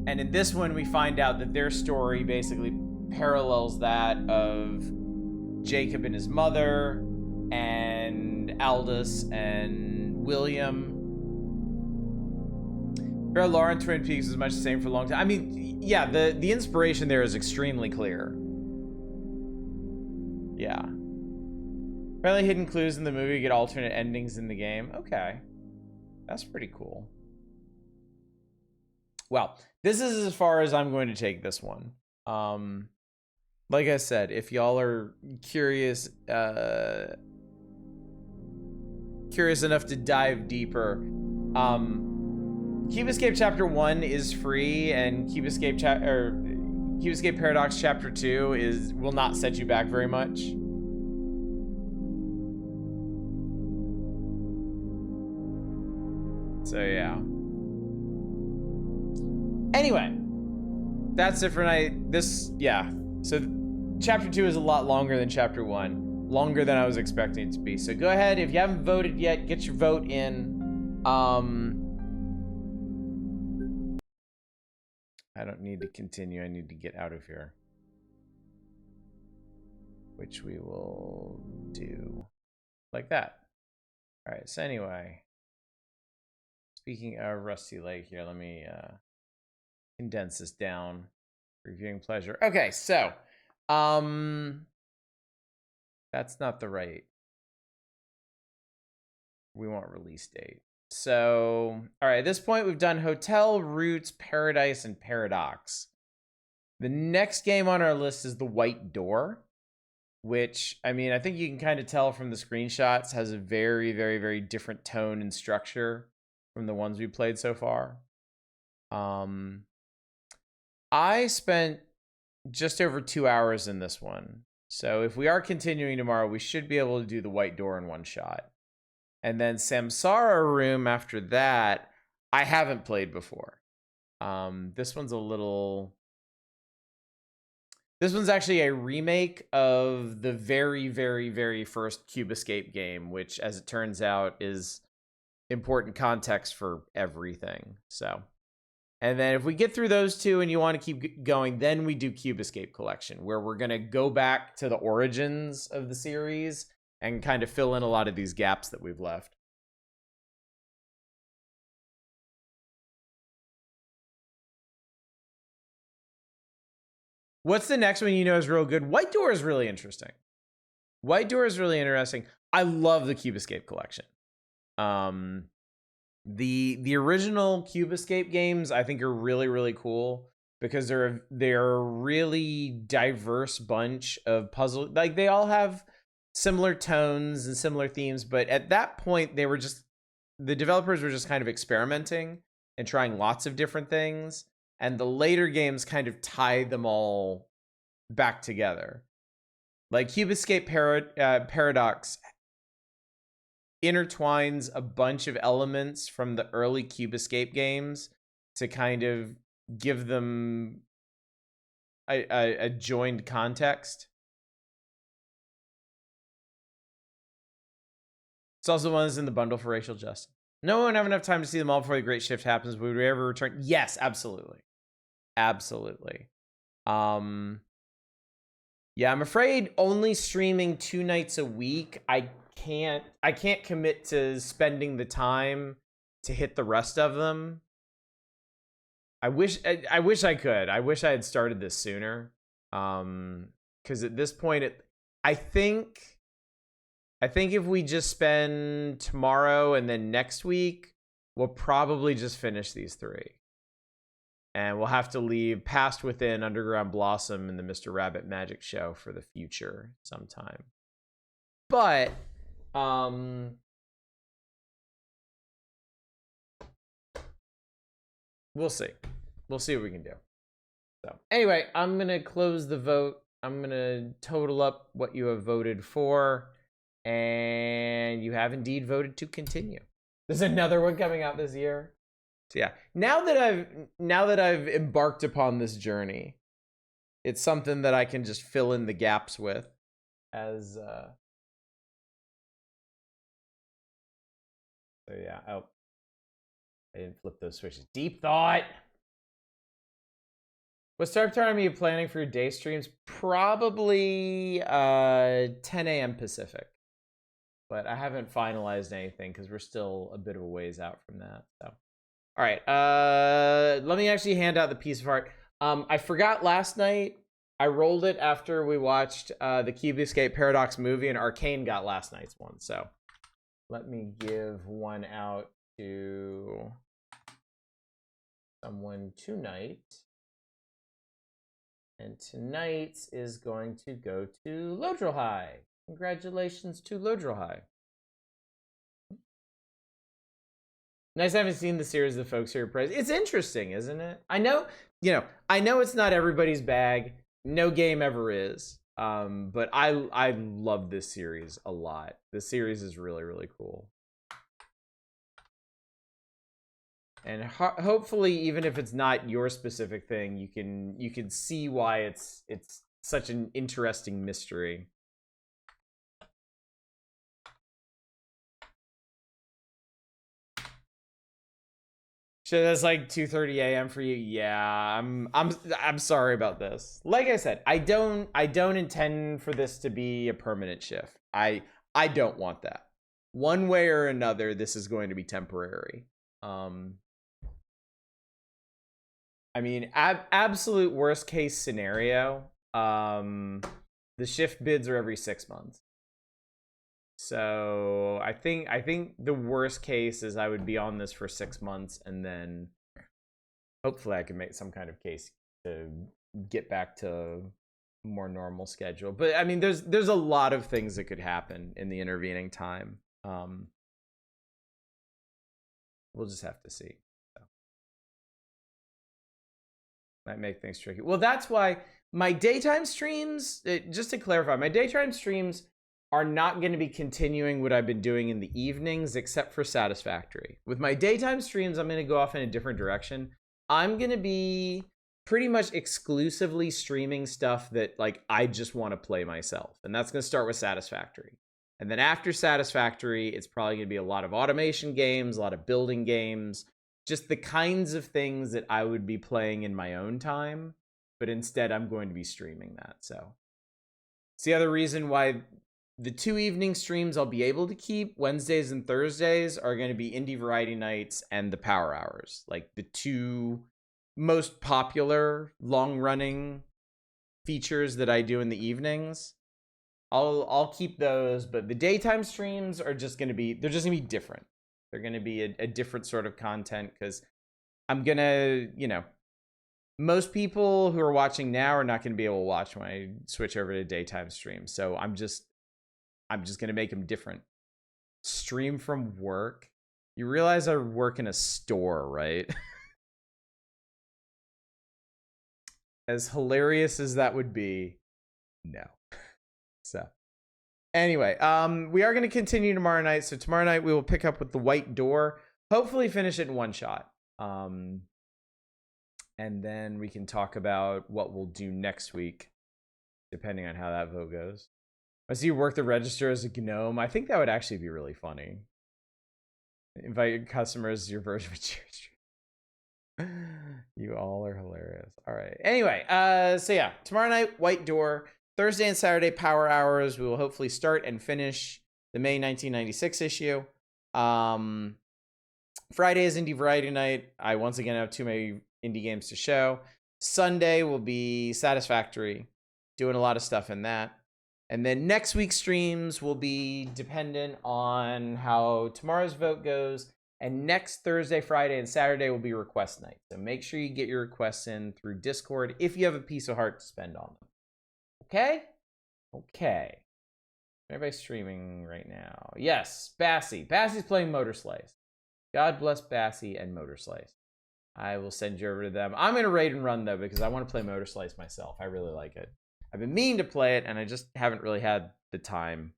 And in this one, we find out that their story basically parallels that of Jacob and his mother, and Aldous and William. Laura in Twin Peaks is much the same for a long time. I mean, yeah, the inspiration there is extremely clear. Yeah. Apparently hidden clues in the movie get alternate endings in the game. Okay. That's pretty cool. Well, this is as far as I'm going to take this one. Like I said, if y'all are curious enough to dive deeper, Cube Escape Chapter 1 is free, and Cube Escape Paradox Chapter 2 will not set you back very much. So yeah. Anyway, that's it for tonight. So Chapter 2 is a lot longer than Chapter 1. Longer than I was expecting it to be. So go ahead, if you haven't voted yet, get your vote in. I don't need to continue. I need to get out of here. Which we will do like that. All right, so anyway. Speaking of Rusty Lake here, let me condense this down for viewing pleasure. Okay, so that's not the right. We want release date. So, all right, at this point, we've done Hotel, Roots, Paradise, and Paradox. The next game on our list is The White Door, which, I mean, I think you can kind of tell from the screenshots, has a very, very, very different tone and structure from the ones we played so far. I spent just over 2 hours in this one. So if we are continuing tomorrow, we should be able to do the White Door in one shot. And then Samsara Room after that, I haven't played before. This one's a little... This one's actually a remake of the very, very, very first Cube Escape game, which, as it turns out, is important context for everything. So, and then if we get through those two and you want to keep going, then we do Cube Escape Collection, where we're going to go back to the origins of the series and kind of fill in a lot of these gaps that we've left. What's the next one you know is real good? White Door is really interesting. White Door is really interesting. I love the Cube Escape Collection. The original Cube Escape games I think are really, really cool because they're a really diverse bunch of puzzle. Like, they all have similar tones and similar themes, but at that point the developers were just kind of experimenting and trying lots of different things. And the later games kind of tie them all back together. Like Cube Escape Paradox intertwines a bunch of elements from the early Cube Escape games to kind of give them a joined context. It's also one that's in the bundle for Racial Justice. No one have enough time to see them all before the Great Shift happens. Would we ever return? Yes, absolutely. Absolutely. Yeah, I'm afraid only streaming 2 nights a week. I can't commit to spending the time to hit the rest of them. I wish I could. I wish I had started this sooner. Because at this point, I think if we just spend tomorrow and then next week, we'll probably just finish these 3. And we'll have to leave Past Within, Underground Blossom, and the Mr. Rabbit Magic Show for the future sometime. But, we'll see. We'll see what we can do. So, anyway, I'm going to close the vote. I'm going to total up what you have voted for. And you have indeed voted to continue. There's another one coming out this year. So yeah, now that I've embarked upon this journey, it's something that I can just fill in the gaps with as so yeah. Oh, I didn't flip those switches. Deep thought. What start time are you planning for your day streams? Probably 10 a.m. Pacific. But I haven't finalized anything because we're still a bit of a ways out from that. So, all right. Let me actually hand out the piece of art. I forgot last night. I rolled it after we watched the Cube Escape Paradox movie, and Arcane got last night's one. So, let me give one out to someone tonight. And tonight's is going to go to Lodril High. Congratulations to Lodril High. Nice having seen the series of folks here praise. It's interesting, isn't it? I know it's not everybody's bag. No game ever is. But I love this series a lot. This series is really, really cool. And hopefully, even if it's not your specific thing, you can see why it's such an interesting mystery. So that's like 2:30 a.m. for you. Yeah, I'm sorry about this. Like I said, I don't intend for this to be a permanent shift. I don't want that. One way or another, this is going to be temporary. I mean, absolute worst case scenario, the shift bids are every 6 months. So I think the worst case is I would be on this for 6 months, and then hopefully I can make some kind of case to get back to a more normal schedule. But I mean, there's a lot of things that could happen in the intervening time. We'll just have to see. So. Might make things tricky. Well, that's why My daytime streams, just to clarify, my daytime streams are not going to be continuing what I've been doing in the evenings, except for Satisfactory. With my daytime streams, I'm going to go off in a different direction. I'm going to be pretty much exclusively streaming stuff that like I just want to play myself. And that's going to start with Satisfactory. And then after Satisfactory, it's probably going to be a lot of automation games, a lot of building games, just the kinds of things that I would be playing in my own time. But instead, I'm going to be streaming that. So it's the other reason why the 2 evening streams I'll be able to keep, Wednesdays and Thursdays, are going to be Indie Variety Nights and the Power Hours. Like the 2 most popular long-running features that I do in the evenings. I'll keep those, but the daytime streams are just going to be, they're just going to be different. They're going to be a different sort of content because I'm going to, you know, most people who are watching now are not going to be able to watch when I switch over to daytime stream. So I'm just going to make them different. Stream from work. You realize I work in a store, right? As hilarious as that would be, no. So anyway, we are going to continue tomorrow night. So tomorrow night we will pick up with The White Door. Hopefully finish it in one shot. And then we can talk about what we'll do next week, depending on how that vote goes. I see you work the register as a gnome. I think that would actually be really funny. Invite your customers to your version of church. You all are hilarious. All right. Anyway, so yeah, tomorrow night, White Door. Thursday and Saturday, Power Hours. We will hopefully start and finish the May 1996 issue. Friday is Indie Variety Night. I once again have too many indie games to show. Sunday will be Satisfactory, doing a lot of stuff in that. And then next week's streams will be dependent on how tomorrow's vote goes. And next Thursday, Friday, and Saturday will be request night. So make sure you get your requests in through Discord if you have a piece of heart to spend on them. Okay? Okay. Everybody's streaming right now. Yes, Bassy. Bassy's playing Motor Slice. God bless Bassy and Motor Slice. I will send you over to them. I'm going to raid and run, though, because I want to play Motor Slice myself. I really like it. I've been meaning to play it, and I just haven't really had the time.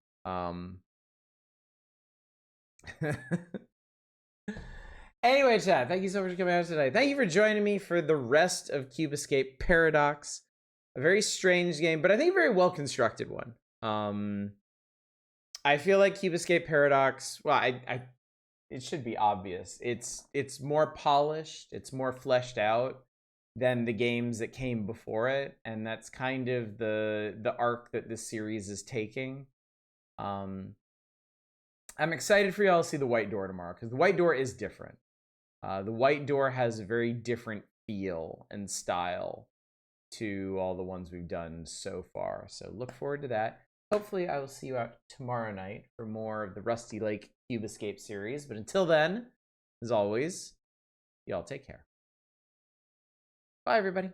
Anyway, chat, thank you so much for coming out tonight. Thank you for joining me for the rest of Cube Escape Paradox. A very strange game, but I think a very well-constructed one. I feel like Cube Escape Paradox, well, it should be obvious. It's more polished, it's more fleshed out than the games that came before it, and that's kind of the arc that this series is taking. I'm excited for y'all to see The White Door tomorrow, because The White Door is different. The White Door has a very different feel and style to all the ones we've done so far. So look forward to that. Hopefully I will see you out tomorrow night for more of the Rusty Lake Cube Escape series. But until then, as always, y'all take care. Bye, everybody.